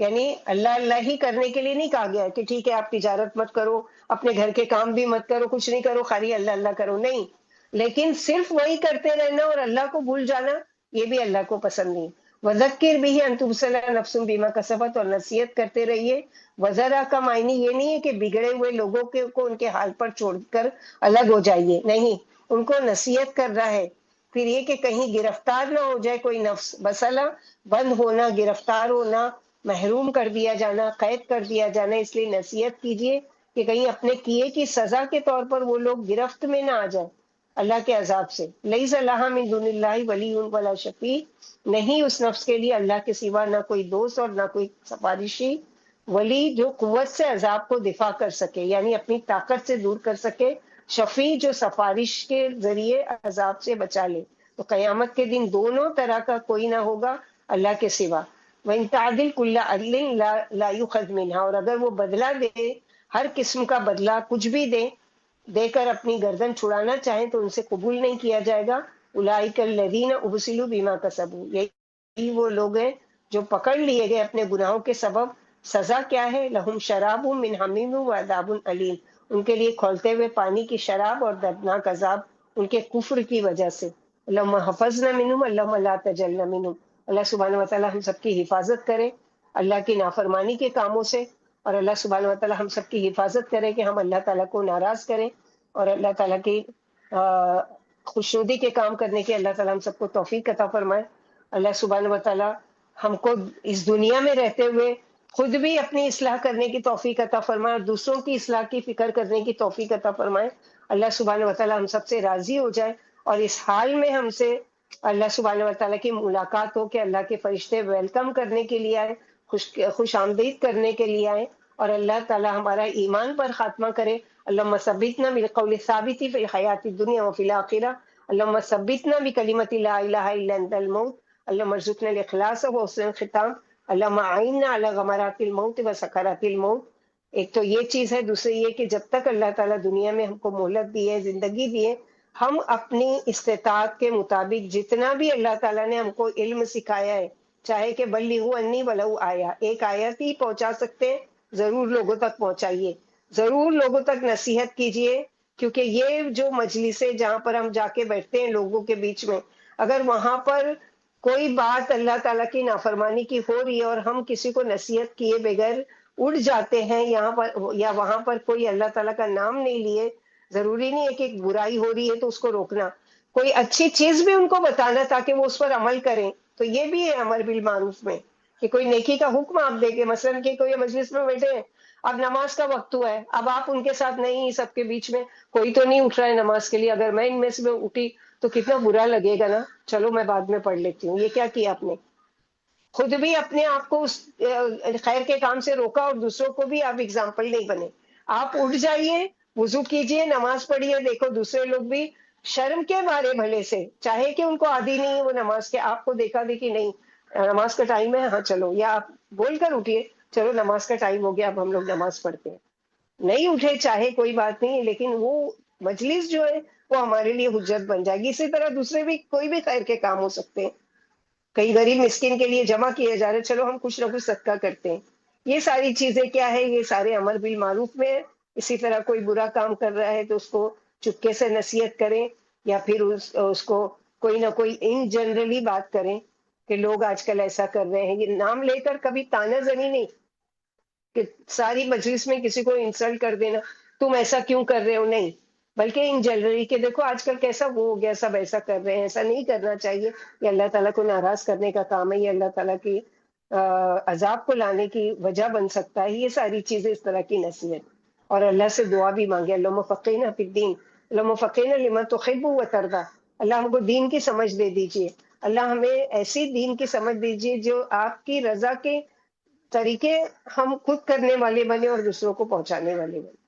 یعنی اللہ ہی کرنے کے لیے نہیں کہا گیا کہ ٹھیک ہے آپ تجارت مت کرو، اپنے گھر کے کام بھی مت کرو، کچھ نہیں کرو، خالی اللہ کرو، نہیں، لیکن صرف وہی کرتے رہنا اور اللہ کو بھول جانا یہ بھی اللہ کو پسند نہیں۔ وذکر بھی ان تبصر نفس بما کسبت، اور نصیحت کرتے رہیے۔ وذرا کا معنی یہ نہیں ہے کہ بگڑے ہوئے لوگوں کو ان کے حال پر چھوڑ کر الگ ہو جائیے، نہیں، ان کو نصیحت کر رہا ہے۔ پھر یہ کہ کہیں گرفتار نہ ہو جائے کوئی نفس، مسئلہ بند ہونا، گرفتار ہونا، محروم کر دیا جانا، قید کر دیا جانا، اس لیے نصیحت کیجیے کہ کہیں اپنے کیے کی سزا کے طور پر وہ لوگ گرفت میں نہ آ جائیں اللہ کے عذاب سے۔ لیس لہا من دون اللہ ولی ولا شفیع، نہیں اس نفس کے لیے اللہ کے سوا نہ کوئی دوست اور نہ کوئی سفارشی، ولی جو قوت سے عذاب کو دفاع کر سکے، یعنی اپنی طاقت سے دور کر سکے، شفیع جو سفارش کے ذریعے عذاب سے بچا لے۔ تو قیامت کے دن دونوں طرح کا کوئی نہ ہوگا اللہ کے سوا۔ وَإِن تَعْدِلْ كُلَّ عَدْلٍ لَا يُؤْخَذْ مِنْهَا، اور اگر وہ بدلہ دے، ہر قسم کا بدلہ کچھ بھی دے دے کر اپنی گردن چھڑانا چاہیں تو ان سے قبول نہیں کیا جائے گا. اولئک الذین ابسلوا بما کسبوا، یہی وہ لوگ ہیں جو پکڑ لیے گئے اپنے گناہوں کے سبب. سزا کیا ہے؟ لہم شراب من حمیم و عذاب علیم، ان کے لیے کھولتے ہوئے پانی کی شراب اور دردناک عذاب ان کے کفر کی وجہ سے. اللہم حفظنا منہم اللہم لا تجلنا منہم. اللہ سبحانہ وتعالی ہم سب کی حفاظت کرے اللہ کی نافرمانی کے کاموں سے، اور اللہ سبحانہ وتعالی ہم سب کی حفاظت کرے کہ ہم اللہ تعالیٰ کو ناراض کریں، اور اللہ تعالیٰ کی خوشنودی کے کام کرنے کی اللہ تعالیٰ ہم سب کو توفیق عطا فرمائے. اللہ سبحانہ وتعالیٰ ہم کو اس دنیا میں رہتے ہوئے خود بھی اپنی اصلاح کرنے کی توفیق عطا فرمائے اور دوسروں کی اصلاح کی فکر کرنے کی توفیق عطا فرمائے. اللہ سبحانہ وتعالی ہم سب سے راضی ہو جائے اور اس حال میں ہم سے اللہ سبحانہ وتعالی کی ملاقات ہو کہ اللہ کے فرشتے ویلکم کرنے کے لیے آئے، خوش آمدید کرنے کے لیے آئے، اور اللہ تعالی ہمارا ایمان پر خاتمہ کرے. اللہم ثبتنا بالقول الثابت فی الحیات الدنیا وفی الآخرہ. اللہم ثبتنا بکلمۃ لا الہ الا انت الموت. اللہم ارزقنا الاخلاص وحسن الختام. اللہم اعنا علی غمرات الموت و سکرات الموت. ایک تو یہ چیز ہے، دوسری یہ کہ جب تک اللہ تعالیٰ دنیا میں ہم کو مہلت دی ہے، زندگی دی ہے، ہم اپنی استطاعت کے مطابق جتنا بھی اللہ تعالیٰ نے ہم کو علم سکھایا ہے، چاہے کہ بلغوا انی ولو آیا، ایک آیت ہی پہنچا سکتے ہیں، ضرور لوگوں تک پہنچائیے، ضرور لوگوں تک نصیحت کیجیے. کیونکہ یہ جو مجلسیں جہاں پر ہم جا کے بیٹھتے ہیں لوگوں کے بیچ میں، اگر وہاں پر کوئی بات اللہ تعالیٰ کی نافرمانی کی ہو رہی ہے اور ہم کسی کو نصیحت کیے بغیر اٹھ جاتے ہیں یہاں پر یا وہاں پر کوئی اللہ تعالیٰ کا نام نہیں لیے، ضروری نہیں ہے کہ ایک برائی ہو رہی ہے تو اس کو روکنا، کوئی اچھی چیز بھی ان کو بتانا تاکہ وہ اس پر عمل کریں، تو یہ بھی ہے امر بالمعروف میں کہ کوئی نیکی کا حکم آپ دیں کہ مثلاً کہ کوئی مجلس میں بیٹھے ہیں، اب نماز کا وقت ہوا ہے، اب آپ ان کے ساتھ نہیں، سب کے بیچ میں کوئی تو نہیں اٹھ رہا ہے نماز کے لیے، اگر میں ان میں سے اٹھی تو کتنا برا لگے گا نا، چلو میں بعد میں پڑھ لیتی ہوں. یہ کیا آپ نے خود بھی اپنے آپ کو اس خیر کے کام سے روکا اور دوسروں کو بھی آپ اگزامپل نہیں بنے. آپ اٹھ جائیے، وضو کیجئے، نماز پڑھیے، دیکھو دوسرے لوگ بھی شرم کے مارے بھلے سے، چاہے کہ ان کو عادی نہیں ہے وہ نماز کے، آپ کو دیکھا دیکھی نہیں نماز کا ٹائم ہے، ہاں چلو، یا آپ بول کر اٹھیے چلو نماز کا ٹائم ہو گیا اب ہم لوگ نماز پڑھتے ہیں. نہیں اٹھے چاہے کوئی بات نہیں، لیکن وہ مجلس جو ہے وہ ہمارے لیے حجت بن جائے گی. اسی طرح دوسرے بھی کوئی بھی خیر کے کام ہو سکتے ہیں، کئی غریب مسکین کے لیے جمع کیے جا رہے، چلو ہم کچھ نہ کچھ صدقہ کرتے ہیں. یہ ساری چیزیں کیا ہے، یہ سارے امر بالمعروف میں ہے. اسی طرح کوئی برا کام کر رہا ہے تو اس کو چپکے سے نصیحت کریں، یا پھر اس کو کوئی نہ کوئی ان جنرلی بات کریں کہ لوگ آج کل ایسا کر رہے ہیں. یہ نام لے کر کبھی تانا زنی نہیں کہ ساری مجلس میں کسی کو انسلٹ کر دینا، تم ایسا کیوں کر رہے ہو، نہیں، بلکہ ان جنرلی کہ دیکھو آج کل کیسا وہ ہو گیا، سب ایسا کر رہے ہیں، ایسا نہیں کرنا چاہیے، یہ اللہ تعالیٰ کو ناراض کرنے کا کام ہے، یہ اللہ تعالیٰ کی عذاب کو لانے کی وجہ بن سکتا ہے. یہ ساری چیزیں اس طرح کی نصیحت، اور اللہ سے دعا بھی مانگے، اللہم فقہنا فی الدین، اللہم فقہنا لما تحب وترضی. اللہ ہم کو دین کی سمجھ دے دیجئے، اللہ ہمیں ایسی دین کی سمجھ دیجئے جو آپ کی رضا کے طریقے ہم خود کرنے والے بنے اور دوسروں کو پہنچانے والے بنے.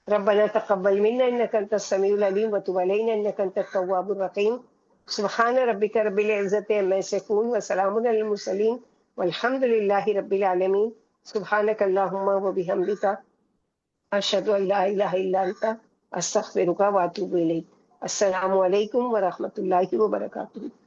ربنا تقبل منا انك انت السميع العليم وتب علينا انك انت التواب الرحيم. سبحان ربك رب العزة عما يصفون وسلام على المرسلين والحمد لله رب العالمين. سبحانك اللهم وبحمدك اشهد ان لا اله الا انت استغفرك واتوب اليك. السلام علیکم ورحمۃ اللہ وبرکاتہ.